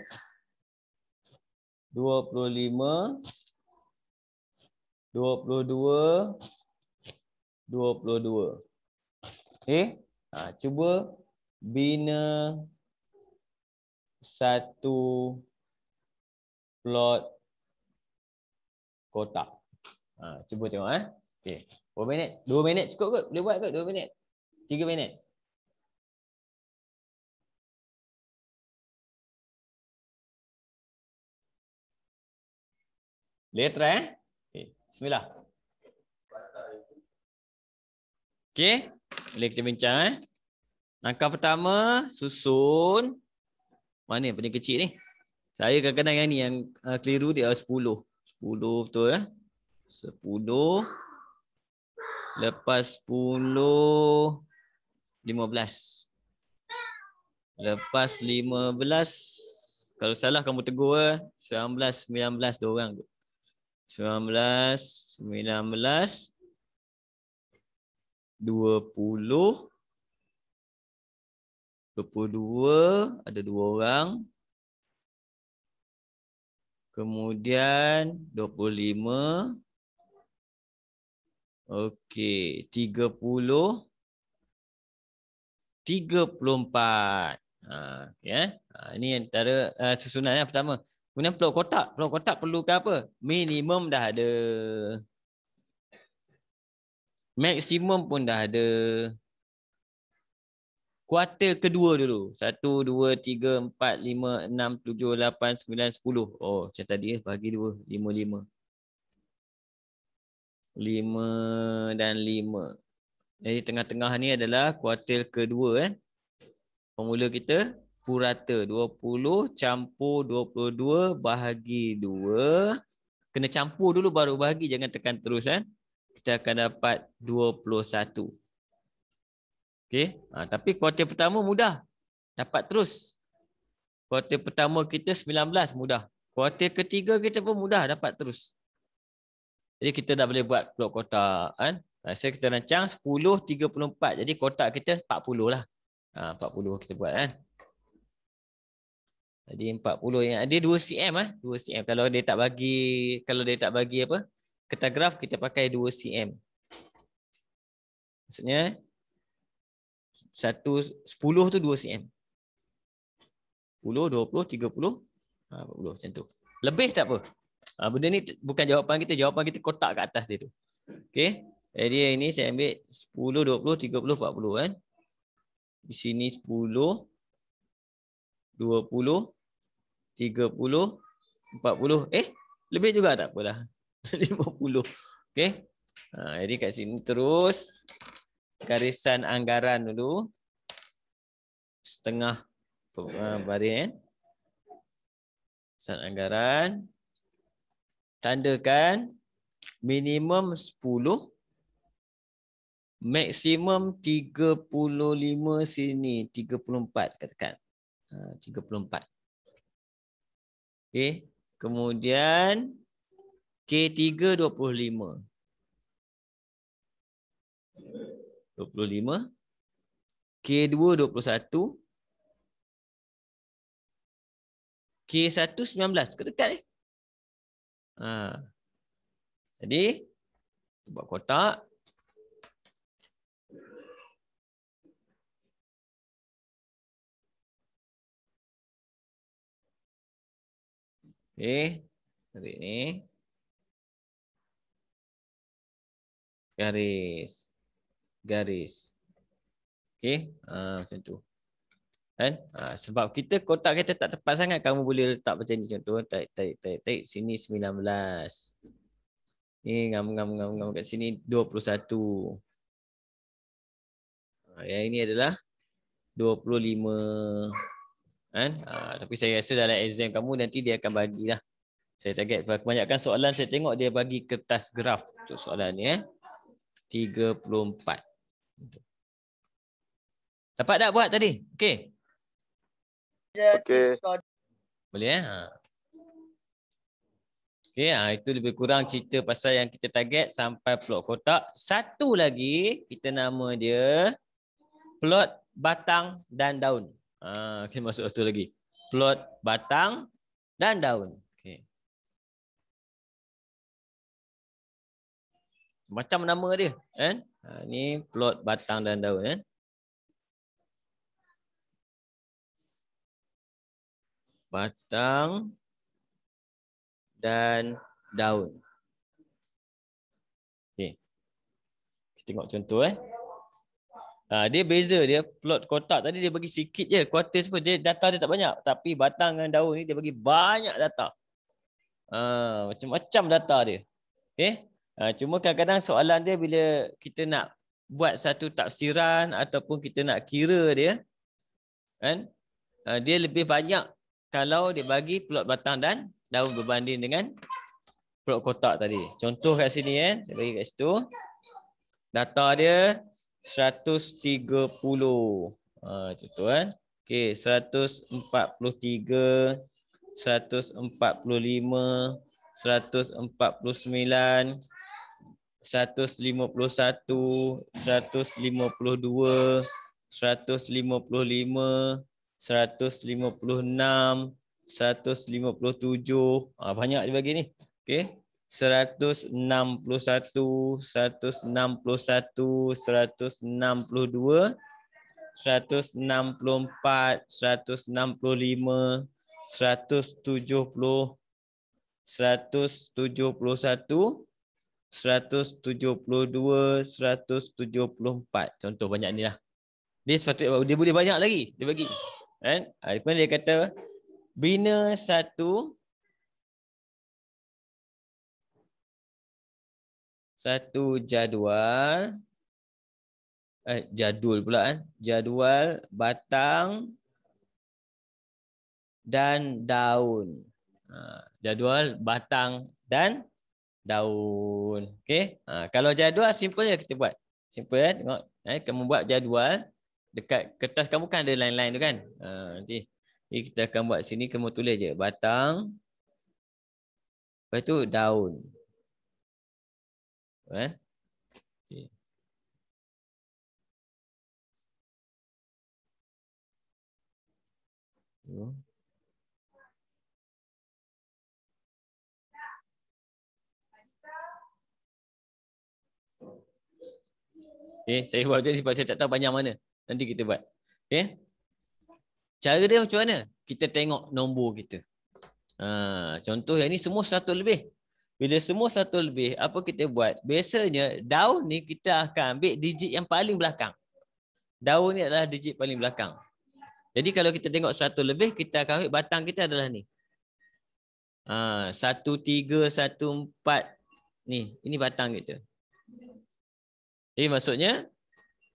25, 22, 22. Okey. Cuba bina satu plot kotak. Cuba tengok Okey. Berapa minit? 2 minit cukup ke? Boleh buat ke 2 minit? 3 minit? Boleh try Okey. Bismillah. Okey. Boleh kita bincang Langkah pertama, susun. Mana yang paling kecil ni? Saya kadang-kadang yang ni yang keliru dia 10. 10 betul 10. Lepas 10, 15. Lepas 15, kalau salah kamu tegur 19, 19 dua orang. 19, 19, 20, 22, ada 2 orang. Kemudian 25. Okey, 30, 34. Ini antara susunan yang pertama. Kemudian plot kotak. Plot kotak perlukan apa? Minimum dah ada. Maksimum pun dah ada. Kuartil kedua dulu. 1, 2, 3, 4, 5, 6, 7, 8, 9, 10. Oh, macam tadi bagi 2. 5, 5. 5 dan 5. Jadi tengah-tengah ni adalah kuartil kedua. Formula kita purata. 20 campur 22 bahagi 2. Kena campur dulu baru bahagi. Jangan tekan terus. Kita akan dapat 21. Okey, tapi kuartil pertama mudah. Dapat terus. Kuartil pertama kita 19 mudah. Kuartil ketiga kita pun mudah dapat terus. Jadi kita dah boleh buat plot kotak Rasa kita rancang 10, 34. Jadi kotak kita 40 lah. 40 kita buat Jadi 40 yang ada 2 cm 2 cm. Kalau dia tak bagi apa? Kertas graf kita pakai 2 cm. Maksudnya 10 tu 2 cm. 10, 20, 30, 40 macam tu. Lebih tak apa. Benda ni bukan jawapan kita. Jawapan kita kotak kat atas dia tu. Okey. Jadi ini saya ambil 10, 20, 30, 40 Di sini 10, 20, 30, 40. Lebih juga tak apalah. 50. Okey. Jadi kat sini terus garisan anggaran dulu. Setengah baris garisan anggaran. Tandakan minimum 10, maksimum 35 sini, 34 katakan. 34. Okey, kemudian K3 25. 25. K2 21. K1 19. Kedekat ni. Jadi buat kotak. Okey, tarik ni. Garis. Okey, macam tu. Sebab kita kotak kita tak tepat sangat, kamu boleh letak macam ni. Contoh tarik sini 19. Ni ngam kat sini 21. Yang ini adalah 25. Tapi saya rasa dalam exam kamu nanti dia akan bagilah. Saya target kebanyakan soalan saya tengok dia bagi kertas graf untuk soalan ni 34. Dapat tak buat tadi? Okey. Okey. Boleh Okey, itu lebih kurang cerita pasal yang kita target sampai plot kotak. Satu lagi kita nama dia plot batang dan daun. Kita masuk satu lagi. Plot batang dan daun. Okey. Macam nama dia, kan? Ni plot batang dan daun, kan? Batang dan daun. Okey. Kita tengok contoh dia beza dia plot kotak tadi dia bagi sikit je quarters pun dia data dia tak banyak, tapi batang dengan daun ni dia bagi banyak data. Macam-macam data dia. Okey. Cuma kadang-kadang soalan dia bila kita nak buat satu tafsiran ataupun kita nak kira dia, kan? Dia lebih banyak kalau dia bagi plot batang dan daun berbanding dengan plot kotak tadi. Contoh kat sini saya bagi kat situ. Data dia 130. Contoh Okey, 143, 145, 149, 151, 152, 155, 156, 157. Banyak dia bagi ni. Okey. 161, 161, 162, 164, 165, 170, 171, 172, 174. Contoh banyak ni lah. Dia boleh banyak lagi. Dia bagi. Kan? Kemudian dia kata, bina satu jadual. Jadul pula jadual batang dan daun. Jadual batang dan daun. Okey. Kalau jadual simple je kita buat. Simple tengok. Kamu buat jadual dekat kertas kamu kan ada line-line tu kan. Nanti kita akan buat sini, kamu tulis je batang. Lepas tu daun. Okay. Saya buat macam ni sebab saya tak tahu panjang mana. Nanti kita buat. Okay. Cara dia macam mana? Kita tengok nombor kita. Contoh yang ni semua 100 lebih. Bila semua 100 lebih, apa kita buat? Biasanya daun ni kita akan ambil digit yang paling belakang. Daun ni adalah digit paling belakang. Jadi kalau kita tengok 100 lebih, kita akan ambil batang kita adalah ni. 1, 3, 1, 4. Ni, ini batang kita. Jadi maksudnya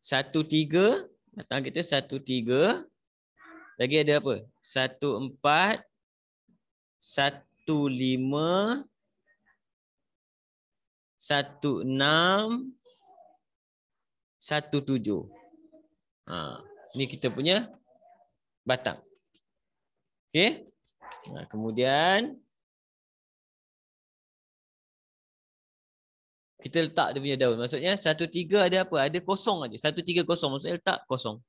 1, 3, batang kita 1, 3. Lagi ada apa? 1, 4, 1, 5, 1, 6, 1, 7. Ni kita punya batang. Okey. Kemudian kita letak dia punya daun. Maksudnya 1, 3 ada apa? Ada kosong aja. 1, 3, kosong. Maksudnya letak kosong.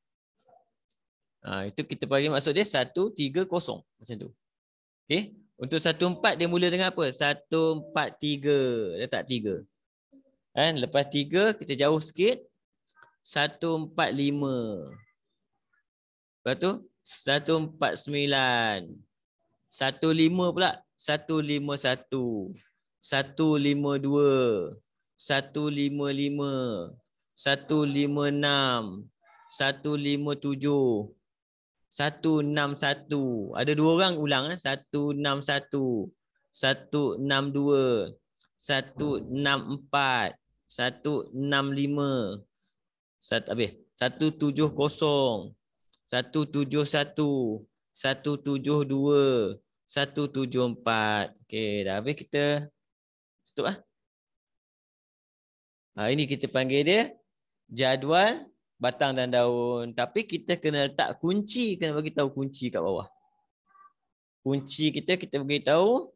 Itu kita panggil maksud dia 1, 3, kosong. Macam tu. Okey. Untuk 1, 4 dia mula dengan apa? 1, 4, 3. Letak 3. Lepas 3 kita jauh sikit. 1, 4, 5. Lepas tu 1, 4, 9. 1, 5 pula. 1, 5, 1. 1, 5, 2. 1, 5, 5. 1, 5, 6. 1, 5, 7. 1, 6, 1. Ada 2 orang ulang. 1, 6, 1. 1, 6, 2. 1, 6, 4. 1, 6, 5. 1, 7, 0. 1, 7, 1. 1, 7, 2. 1, 7, 4. Okey, dah habis kita tutup lah. Ini kita panggil dia jadual batang dan daun. Tapi kita kena letak kunci, kena bagi tahu kunci kat bawah. kunci kita beritahu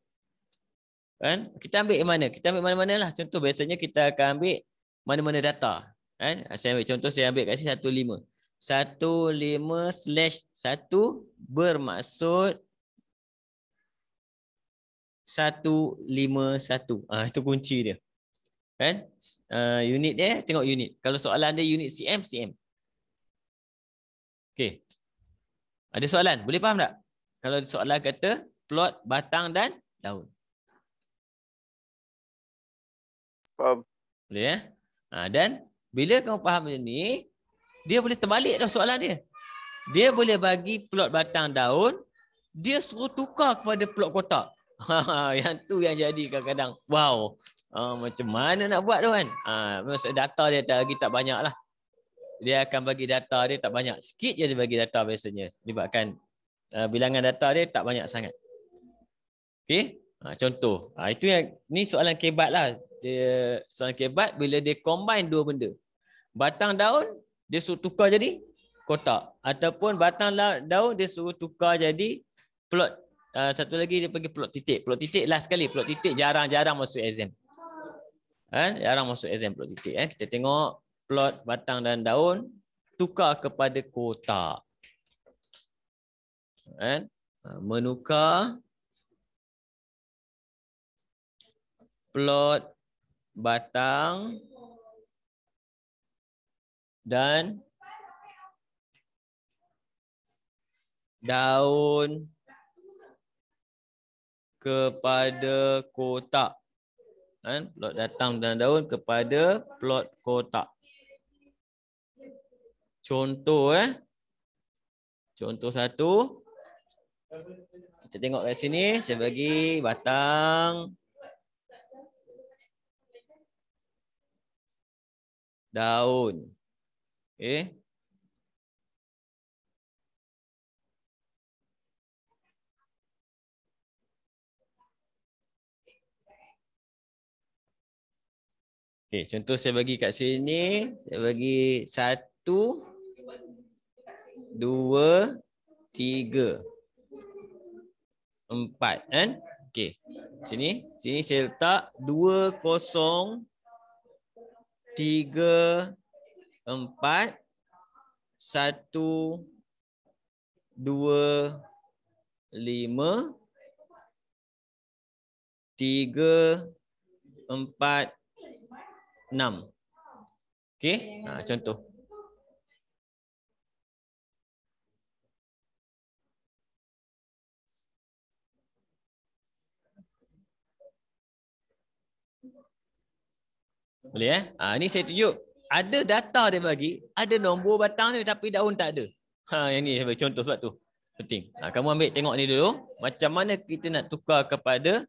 kan, kita ambil yang mana? Kita ambil mana-mana lah. Contoh biasanya kita akan ambil mana-mana data. Kan? Saya ambil contoh, saya ambil kat sini 15. 15/1 bermaksud 151. Itu kunci dia. Kan? Unit dia, tengok unit. Kalau soalan dia unit cm, cm. Okey. Ada soalan? Boleh faham tak? Kalau soalan kata plot batang dan daun. Faham. Boleh ya? Dan bila kamu faham macam ni, dia boleh terbalik dah soalan dia. Dia boleh bagi plot batang daun, dia suruh tukar kepada plot kotak. Yang tu yang jadi kadang-kadang. Wow. Macam mana nak buat tu kan? Maksud data dia lagi tak banyak lah. Dia akan bagi data dia tak banyak. Sikit je dia bagi data biasanya. Sebabkan bilangan data dia tak banyak sangat. Okey? Contoh. Itu yang ni soalan kebat lah. Soalan kebat bila dia combine dua benda. Batang daun dia suruh tukar jadi kotak. Ataupun batang daun dia suruh tukar jadi plot. Satu lagi dia pergi plot titik. Plot titik last sekali. Plot titik jarang-jarang masuk exam. Jarang masuk exam plot titik. Kita tengok plot batang dan daun tukar kepada kotak. Menukar plot batang dan daun kepada kotak. Plot batang dan daun kepada plot kotak. Contoh contoh satu. Kita tengok kat sini, saya bagi batang daun. Okey. Okey, contoh saya bagi kat sini, saya bagi 1, 2, 3, 4 kan? Okey. Sini saya letak 2, 0, 3, 4, 1, 2, 5, 3, 4, 6. Okey? Contoh. Boleh ni saya tunjuk. Ada data dia bagi, ada nombor batang dia tapi daun tak ada. Yang ni saya bagi contoh sebab tu. Penting. Kamu ambil tengok ni dulu. Macam mana kita nak tukar kepada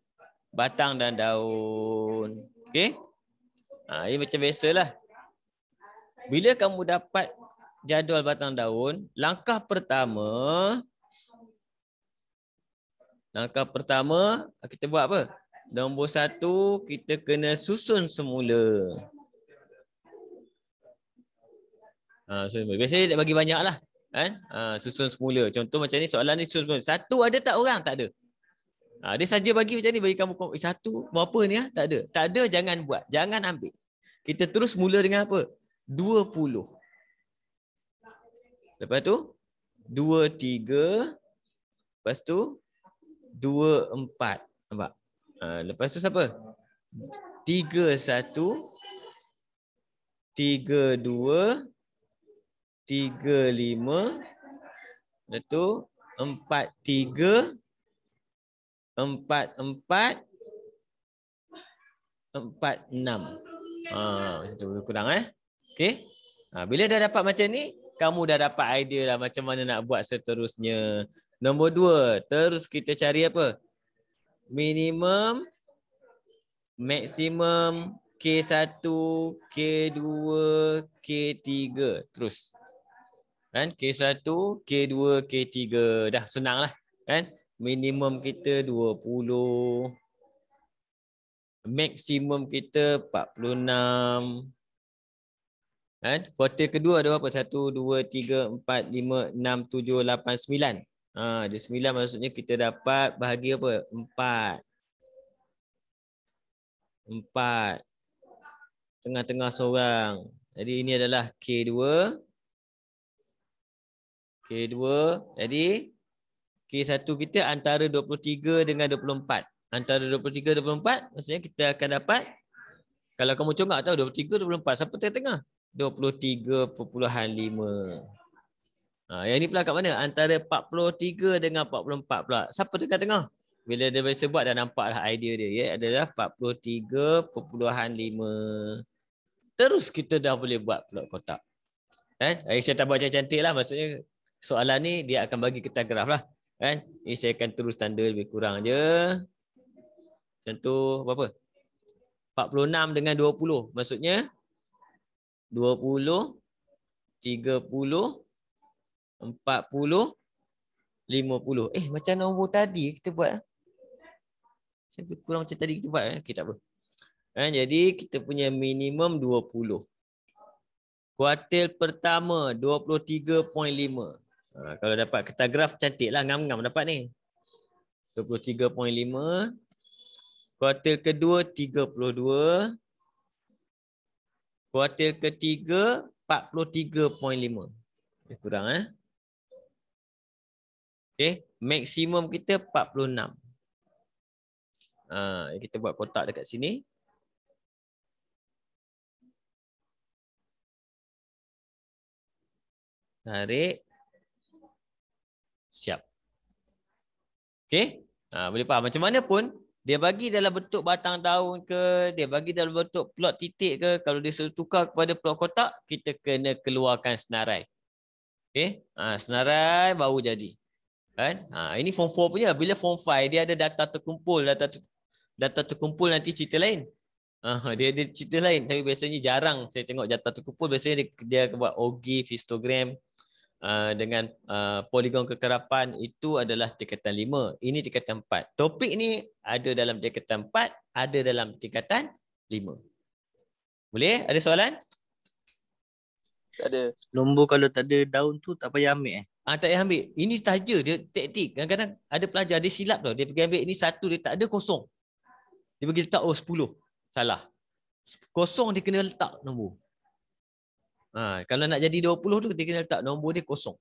batang dan daun. Okey? Ini macam biasalah. Bila kamu dapat jadual batang daun, langkah pertama kita buat apa? Nombor 1 kita kena susun semula. Biasanya dia bagi banyak lah. Susun semula. Contoh macam ni, soalan ni susun semula. 1 ada tak orang? Tak ada. Dia saja bagi macam ni, bagi kamu 1 berapa ni? Tak ada. Tak ada, jangan buat. Jangan ambil. Kita terus mula dengan apa? 20. Lepas tu 2, 3. Lepas tu 2, 4. Nampak? Lepas tu siapa? 3, 1. 3, 2. 3, 5. Lepas tu 4, 3. 4, 4. 4, 6. Macam tu kurang Okey. Bila dah dapat macam ni, kamu dah dapat idea lah macam mana nak buat seterusnya. Nombor 2, terus kita cari apa? Minimum, maksimum, K1, K2, K3. Terus. Kan? K1, K2, K3. Dah senang lah. Kan? Minimum kita 20. Maksimum kita 46. Kuartil kedua ada berapa? 1, 2, 3, 4, 5, 6, 7, 8, 9. Dia 9 maksudnya kita dapat bahagi apa? 4. 4. Tengah-tengah seorang. Jadi ini adalah K2. K2. Jadi K1 kita antara 23 dengan 24. Antara 23 dan 24 maksudnya kita akan dapat, kalau kamu congak tahu 23 24 siapa tengah-tengah? 23.5. Yang ni pula kat mana? Antara 43 dengan 44 pula. Siapa tengah-tengah? Bila dia biasa buat dah nampaklah idea dia, ya, adalah 43.5. Terus kita dah boleh buat plot kotak. Saya tak buat cantik lah, maksudnya soalan ni dia akan bagi kita graf lah. Ini saya akan terus tanda lebih kurang je. Contoh berapa? 46 dengan 20. Maksudnya 20, 30, 40, 50. Macam nombor tadi kita buat. Saya kurang macam tadi kita buat. Okay, tak apa. Jadi kita punya minimum 20. Kuartil pertama 23.5. Kalau dapat kertas graf cantik lah. Ngam-ngam dapat ni. 23.5. Kuartil kedua 32. Kuartil ketiga 43.5. Lebih kurang Okay. Maksimum kita 46. Kita buat kotak dekat sini. Tarik. Siap. Okay. Boleh faham. Macam mana pun, dia bagi dalam bentuk batang daun ke, dia bagi dalam bentuk plot titik ke, kalau dia suruh tukar kepada plot kotak, kita kena keluarkan senarai. Okay. Senarai baru jadi. Kan? Ini form 4 punya. Bila form 5, dia ada data terkumpul. Data terkumpul nanti cerita lain. Dia ada cerita lain. Tapi biasanya jarang saya tengok data terkumpul. Biasanya dia buat OGIF, histogram dengan poligon kekerapan. Itu adalah tingkatan 5. Ini tingkatan 4. Topik ni ada dalam tingkatan 4, ada dalam tingkatan 5. Boleh? Ada soalan? Tak ada. Nombor kalau tak ada daun tu tak payah ambil Tak payah ambil. Ini sahaja dia taktik. Kadang-kadang ada pelajar dia silap tau. Dia pergi ambil ini satu, dia tak ada kosong. Dia pergi letak 10. Salah. Kosong dia kena letak nombor. Kalau nak jadi 20 tu dia kena letak nombor dia kosong.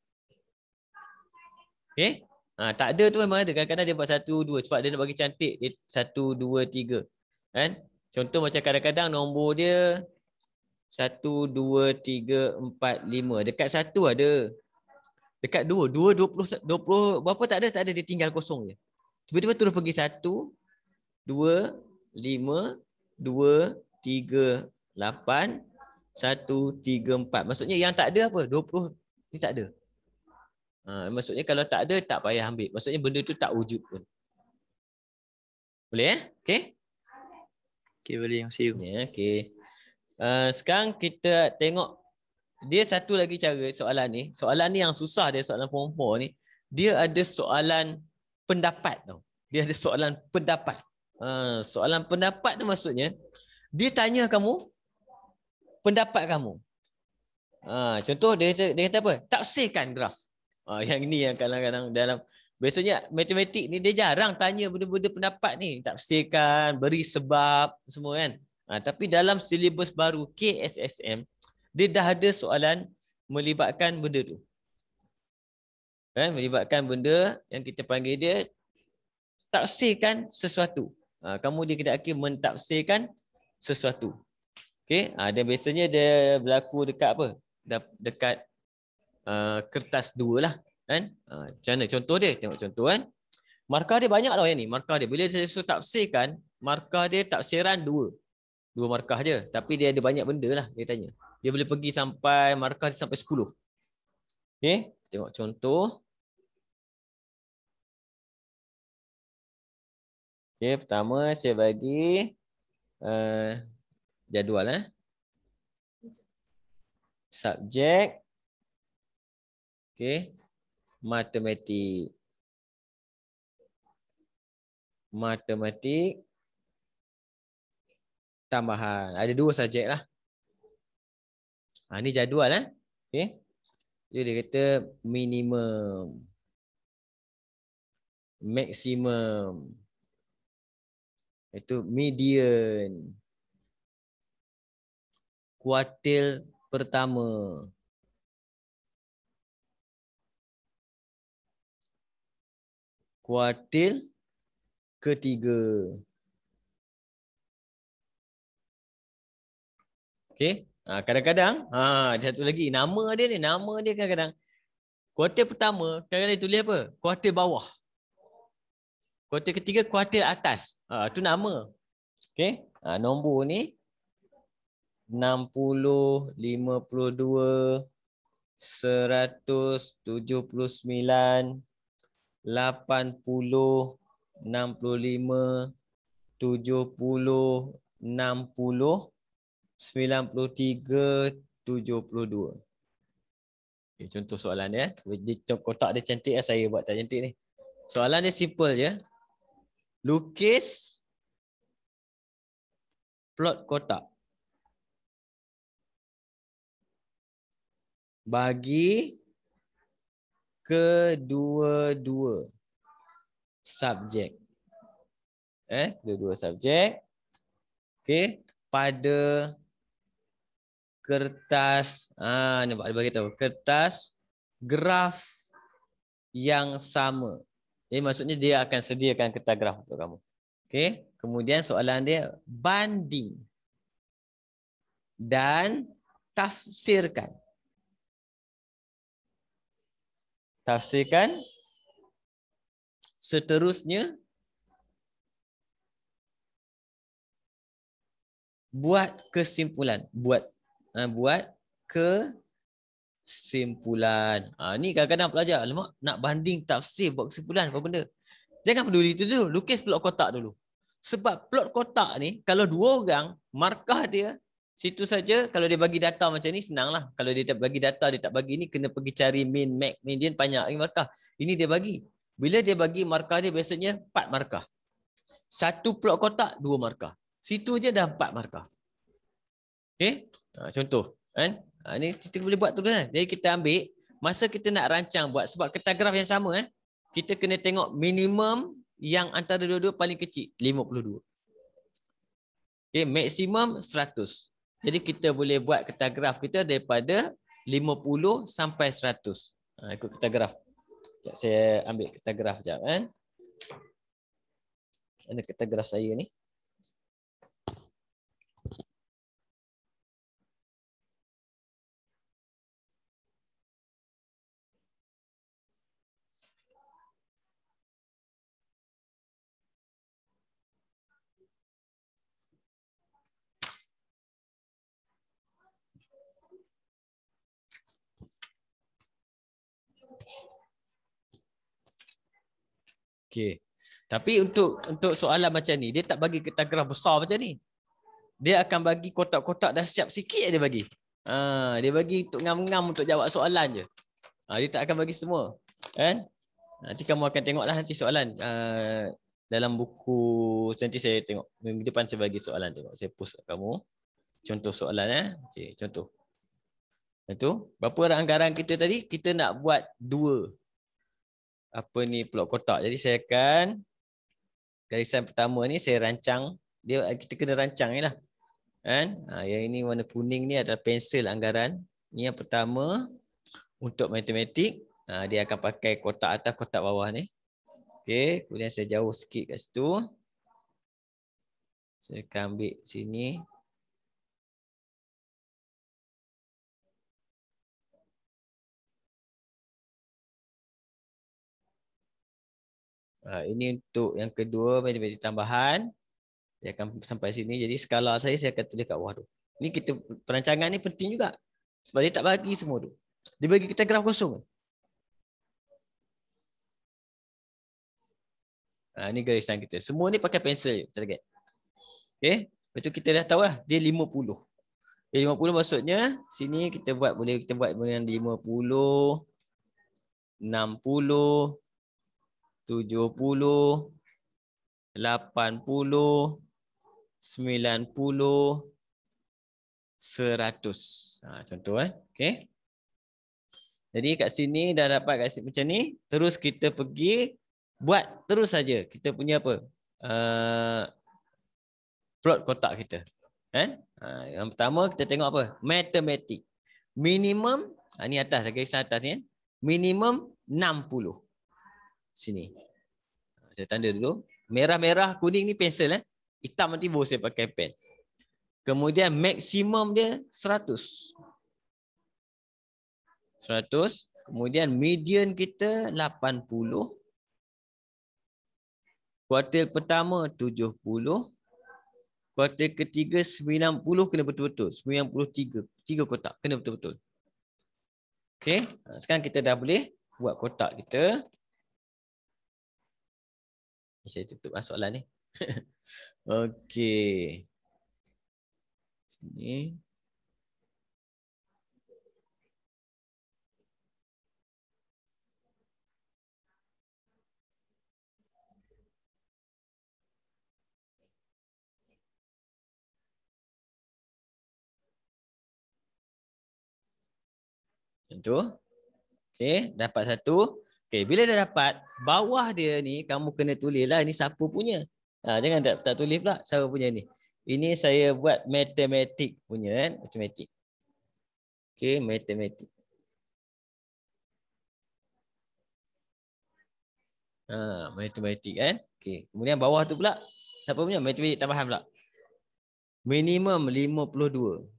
Okay? Tak ada tu memang ada. Kadang-kadang dia buat 1, 2 sebab dia nak bagi cantik. Dia 1, 2, 3. Kan? Contoh macam kadang-kadang nombor dia 1, 2, 3, 4, 5. Dekat 1 ada. Dekat 2, 20 berapa tak ada, dia tinggal kosong je. Tiba-tiba terus pergi 1, 2, 5, 2, 3, 8, 1, 3, 4. Maksudnya yang tak ada apa? 20 ni tak ada. Maksudnya kalau tak ada, tak payah ambil. Maksudnya benda tu tak wujud pun. Boleh Okay? Okay, boleh. See you. Okay. Sekarang kita tengok. Dia satu lagi cara soalan ni. Soalan ni yang susah dia, soalan form 4 ni. Dia ada soalan pendapat tau. Dia ada soalan pendapat. Soalan pendapat tu maksudnya dia tanya kamu pendapat kamu. Contoh dia kata apa? Tafsirkan graf. Yang ni yang kadang-kadang dalam biasanya matematik ni dia jarang tanya benda-benda pendapat ni. Tafsirkan, beri sebab semua kan. Tapi dalam silibus baru KSSM dia dah ada soalan melibatkan benda tu. Melibatkan benda yang kita panggil dia tafsirkan sesuatu. Kamu dia kena mentafsirkan sesuatu. Okey, dan biasanya dia berlaku dekat apa? Dekat kertas 2 lah, kan? Macam mana contoh dia? Tengok contoh kan. Markah dia banyak tau yang ni. Markah dia bila dia suruh tafsirkan, markah dia tafsiran 2 markah je, tapi dia ada banyak benda lah dia tanya. Dia boleh pergi sampai markah dia sampai 10. Okey, tengok contoh. Okey, pertama saya bagi jadual subjek. Okey, matematik. Matematik tambahan. Ada 2 subjek lah. Ni jadual Okey. Dia kata minimum. maksimum. Itu median. Kuartil pertama. Kuartil ketiga. Okey. Kadang-kadang ada satu lagi nama dia ni, nama dia kadang-kadang kuartil pertama kadang-kadang tulis apa? Kuartil bawah. Kuartil ketiga kuartil atas. Tu nama. Okey. Nombor ni 60, 52, 179, 80, 65, 70, 60, 93, 72. Okay, contoh soalan dia. Kotak dia cantik, saya buat tak cantik ni. Soalan dia simple je. Lukis plot kotak. Bagi kedua-dua subjek. Kedua-dua subjek. Okey, pada kertas, nampak dia bagi tahu, kertas graf yang sama. Jadi maksudnya dia akan sediakan kertas graf untuk kamu. Okey, kemudian soalan dia banding dan tafsirkan. Tafsirkan seterusnya buat kesimpulan. Buat kesimpulan. Ni kadang-kadang pelajar, alamak, nak banding tafsir buat kesimpulan apa benda. Jangan peduli itu dulu, lukis plot kotak dulu. Sebab plot kotak ni kalau dua orang, markah dia situ saja. Kalau dia bagi data macam ni senanglah. Kalau dia tak bagi data, dia tak bagi ni, kena pergi cari min, max, median, banyak lagi markah. Ini dia bagi. Bila dia bagi markah dia biasanya 4 markah. Satu plot kotak 2 markah. Situ je dah 4 markah. Okey? Contoh kan? Ni kita boleh buat terus kan. Jadi kita ambil masa kita nak rancang buat, sebab kertas graf yang sama kita kena tengok minimum yang antara dua-dua paling kecil 52. Okey, maksimum 100. Jadi kita boleh buat kertas graf kita daripada 50 sampai 100. Ikut kertas graf. Sekejap, saya ambil kertas graf sekejap kan. Ada kertas graf saya ni. Okey. Tapi untuk soalan macam ni, dia tak bagi kertas graf besar macam ni. Dia akan bagi kotak-kotak dah siap sikit dia bagi. Dia bagi untuk ngam-ngam untuk jawab soalan je. Dia tak akan bagi semua. Kan? Nanti kamu akan tengoklah nanti soalan. Dalam buku nanti saya tengok. Minggu depan saya bagi soalan, tengok. Saya post kat kamu. Contoh soalan Okey, contoh. Itu berapa anggaran kita tadi? Kita nak buat 2 plot kotak. Jadi saya akan garisan pertama ni saya rancang. Kita kena rancang ni lah. Kan? Yang ini warna kuning ni adalah pensel anggaran. Ni yang pertama untuk matematik. Dia akan pakai kotak atas, kotak bawah ni. Okey, kemudian saya jauh sikit kat situ. Saya akan ambil sini. Ini untuk yang kedua, matematik tambahan. Dia akan sampai sini. Jadi skala saya akan tulis kat bawah tu. Ni kita, perancangan ni penting juga. Sebab dia tak bagi semua tu. Dia bagi kita graf kosong. Ni garisan kita. Semua ni pakai pensel. Okey. Lepas tu kita dah tahu lah. Dia 50. Dia 50 maksudnya sini kita buat dengan 50, 60, 70, 80, 90, 100. Contoh okey. Jadi kat sini dah dapat kat sini macam ni. Terus kita pergi Buat terus saja kita punya apa? Plot kotak kita. Kan? Yang pertama kita tengok apa? Matematik. Minimum, ni atas, garis atas ni kan? Minimum 60. Sini. Saya tanda dulu. Merah-merah, kuning ni pensel. Hitam nanti baru saya pakai pen. Kemudian maksimum dia 100. 100. Kemudian median kita 80. Kuartil pertama 70. Kuartil ketiga 90 kena betul-betul. 93. 3 kotak kena betul-betul. Okey. Sekarang kita dah boleh buat kotak kita. Saya tutup soalan ni. Okey. Sini. Contoh. Okey, dapat satu. Okey, bila dah dapat, bawah dia ni kamu kena tulislah ini siapa punya. Jangan tak tulis pula siapa punya ni. Ini saya buat matematik punya kan, matematik. Okey, matematik. Matematik kan. Okey, kemudian bawah tu pula siapa punya? Matematik tambahan pula. Minimum 52.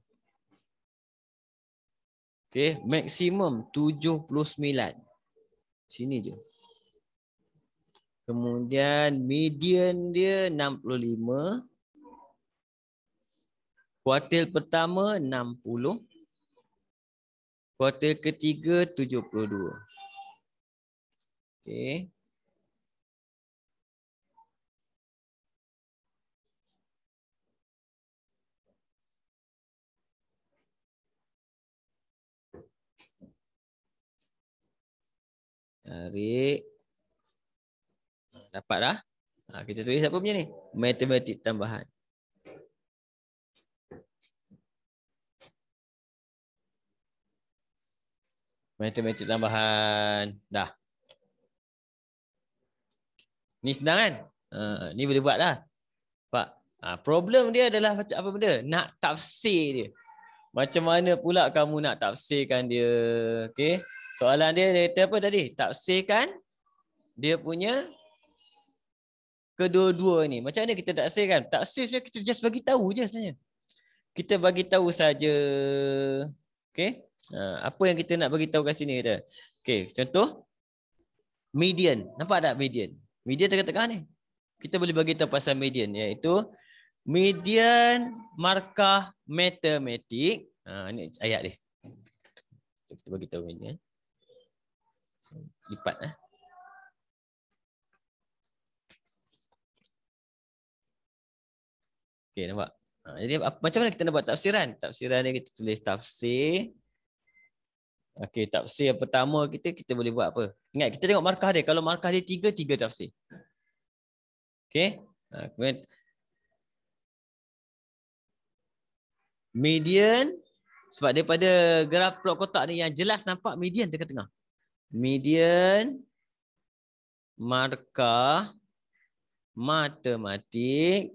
Okey, maksimum 79. Sini je. Kemudian median dia 65. Kuartil pertama 60. Kuartil ketiga 72. Okey. Tarik. Dapat dah. Kita tulis apa punya ni? Matematik tambahan. Matematik tambahan. Dah. Ni senang kan? Ni boleh buat lah. Pak. Problem dia adalah macam apa benda? Nak tafsir dia. Macam mana pula kamu nak tafsirkan dia? Okey. Soalan dia kata apa tadi? Tafsirkan dia punya kedua-dua ni. Macam mana kita tafsirkan? Tafsir sebenarnya kita just bagi tahu je sebenarnya. Kita bagi tahu saja. Okey. Apa yang kita nak bagi tahu kat sini kita? Okey, contoh median. Nampak tak median? Median tengah-tengah ni. Kita boleh bagi tahu pasal median, iaitu median markah matematik. Ini ayat dia. Kita bagi tahu median. Lipat Okey, nampak? Jadi macam mana kita nak buat tafsiran? Tafsiran ni kita tulis tafsir. Okey, tafsir yang pertama kita boleh buat apa? Ingat, kita tengok markah dia. Kalau markah dia 3 tafsir. Okey. Kemudian median, sebab daripada graf plot kotak ni yang jelas nampak median tengah-tengah. Median markah matematik.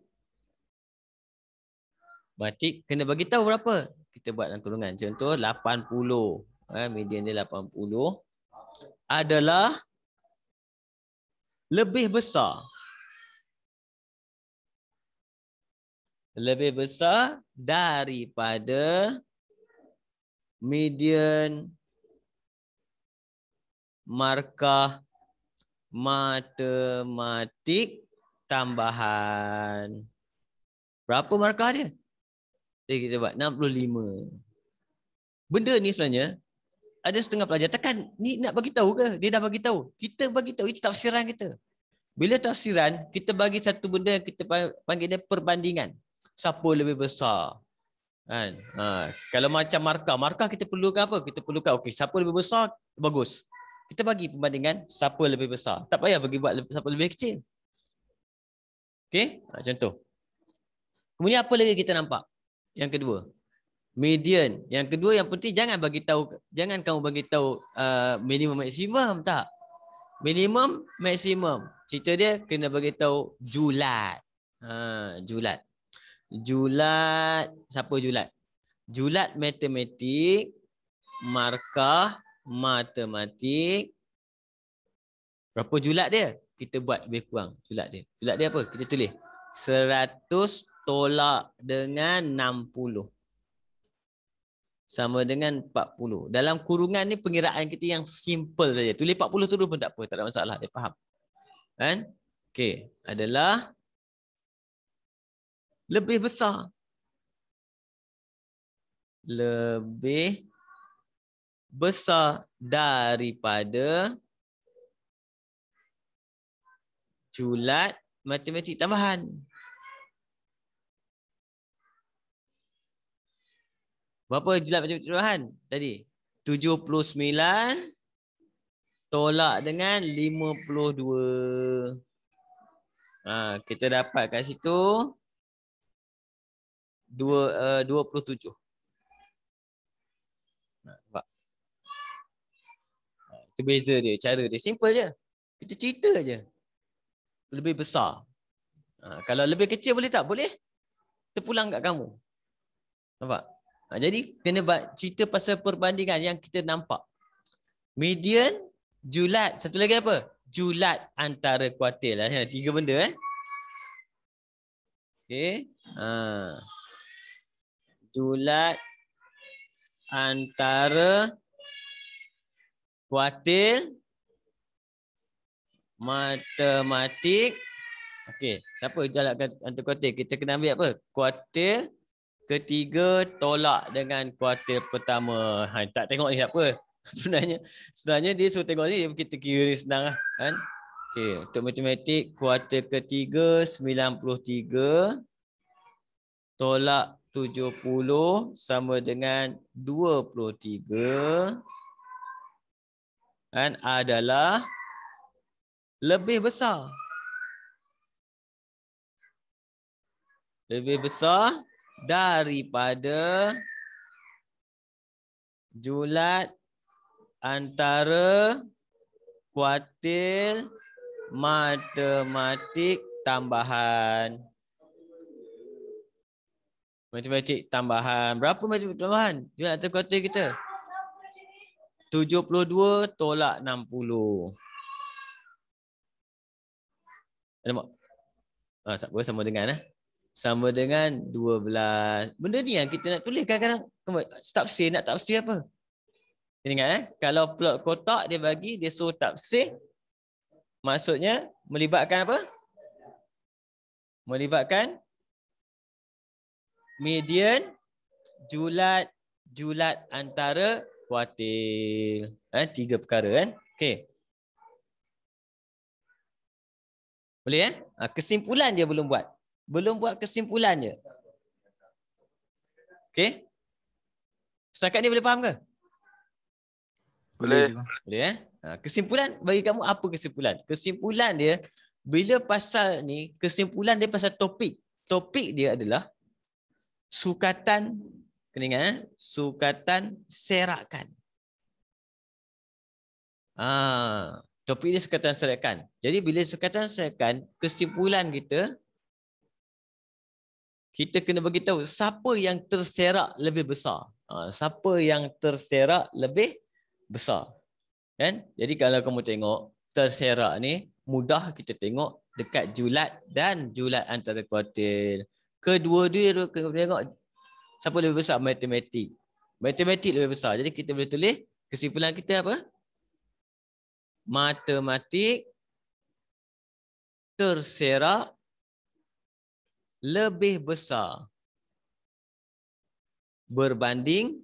Kena bagi tahu berapa. Kita buat dalam kurungan. Contoh 80. Median dia 80 adalah lebih besar. Lebih besar daripada median markah matematik tambahan. Berapa markah dia? Jadi kita buat 65. Benda ni sebenarnya ada setengah pelajar tekan ni nak bagi tahu ke? Dia dah bagi tahu. Kita bagi tahu itu tafsiran kita. Bila tafsiran, kita bagi satu benda yang kita panggil dia perbandingan. Siapa lebih besar? Kan? Kalau macam markah kita perlukan apa? Kita perlukan okey, siapa lebih besar? Bagus. Kita bagi perbandingan siapa lebih besar. Tak payah bagi buat siapa lebih kecil. Okey? Contoh. Kemudian apa lagi kita nampak? Yang kedua, median. Yang kedua yang penting jangan kamu bagi tahu minimum maksimum, tak. Minimum, maksimum. Cerita dia kena bagi tahu julat. Julat. Julat, siapa julat? Julat matematik, markah matematik. Berapa julat dia? Kita buat lebih kurang julat dia. Julat dia apa? Kita tulis 100 tolak dengan 60. Sama dengan 40. Dalam kurungan ni pengiraan kita yang simple saja. Tulis 40 tu pun tak apa, tak ada masalah, dia faham. Kan? Okey, adalah lebih besar. Lebih besar daripada julat matematik tambahan. Berapa julat matematik tambahan tadi? 79 tolak dengan 52. Kita dapat kat situ 27. Nampak? Itu beza dia, cara dia. Simple je. Kita cerita je. Lebih besar. Kalau lebih kecil boleh tak? Boleh. Terpulang kat kamu. Nampak? Jadi kena cerita pasal perbandingan yang kita nampak. Median, julat. Satu lagi apa? Julat antara kuartil. Tiga benda. Okey. Julat antara kuartil matematik. Okey. Siapa julat antara kuartil? Kita kena ambil apa? Kuartil ketiga tolak dengan kuartil pertama. Tak tengok ni siapa. Sebenarnya dia suruh tengok ni, kita kira ni senang lah. Kan? Okey, untuk matematik kuartil ketiga 93 tolak 70 sama dengan 23 kan adalah lebih besar. Lebih besar daripada julat antara kuartil matematik tambahan. Matematik tambahan. Berapa matematik tambahan? Julat antara kuartil kita? 72 tolak 60. Nampak? Sama dengan sama dengan 12. Benda ni yang kita nak tulis kadang-kadang. Tafsir, nak tafsir apa? Ingat kalau plot kotak dia bagi, dia suruh tafsir. Maksudnya melibatkan apa? Melibatkan median, julat antara kuartil. Tiga perkara kan? Okey. Boleh kesimpulan je belum buat. Belum buat kesimpulan je. Okey? Setakat ni boleh faham ke? Boleh. Boleh kesimpulan bagi kamu apa kesimpulan? Kesimpulan dia bila pasal ni, kesimpulan dia pasal topik. Topik dia adalah sukatan, kena ingat sukatan serakan. Topik dia sukatan serakan. Jadi bila sukatan serakan, kesimpulan kita kena bagi tahu siapa yang terserak lebih besar. Siapa yang terserak lebih besar. Kan? Jadi kalau kamu tengok terserak ni, mudah kita tengok dekat julat dan julat antara kuartil. Kedua-dua kena tengok siapa lebih besar, matematik. Matematik lebih besar. Jadi kita boleh tulis kesimpulan kita apa? Matematik terserak lebih besar berbanding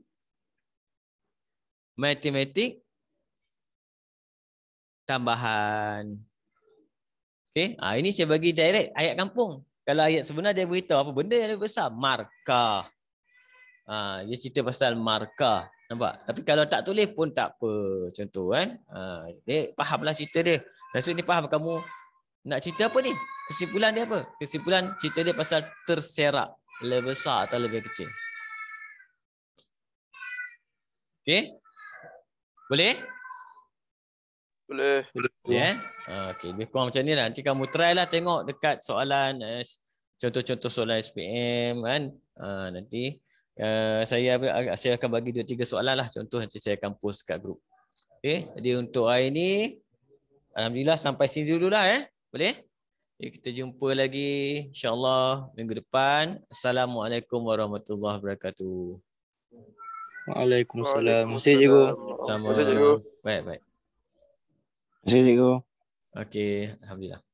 matematik tambahan. Okey, ini saya bagi direct ayat kampung. Kalau ayat sebenar dia beritahu apa benda yang lebih besar? Markah. Dia cerita pasal markah. Nampak? Tapi kalau tak tulis pun tak apa. Contoh kan. Dia fahamlah cerita dia. Maksud ni faham kamu nak cerita apa ni? Kesimpulan dia apa? Kesimpulan cerita dia pasal terserak. Lebih besar atau lebih kecil. Okey? Boleh? Boleh. Ya. Okey, lebih kurang macam ni lah. Nanti kamu try lah tengok dekat soalan contoh-contoh soalan SPM kan. Nanti saya akan bagi 2-3 soalan lah. Contoh nanti saya akan post kat grup. Okey, jadi untuk hari ni alhamdulillah sampai sini dulu lah Boleh? Okay, kita jumpa lagi insya-Allah minggu depan. Assalamualaikum warahmatullahi wabarakatuh. Waalaikumsalam. Terima kasih cikgu. Sama. Terima kasih, cikgu. Baik. Terima kasih cikgu. Okey, alhamdulillah.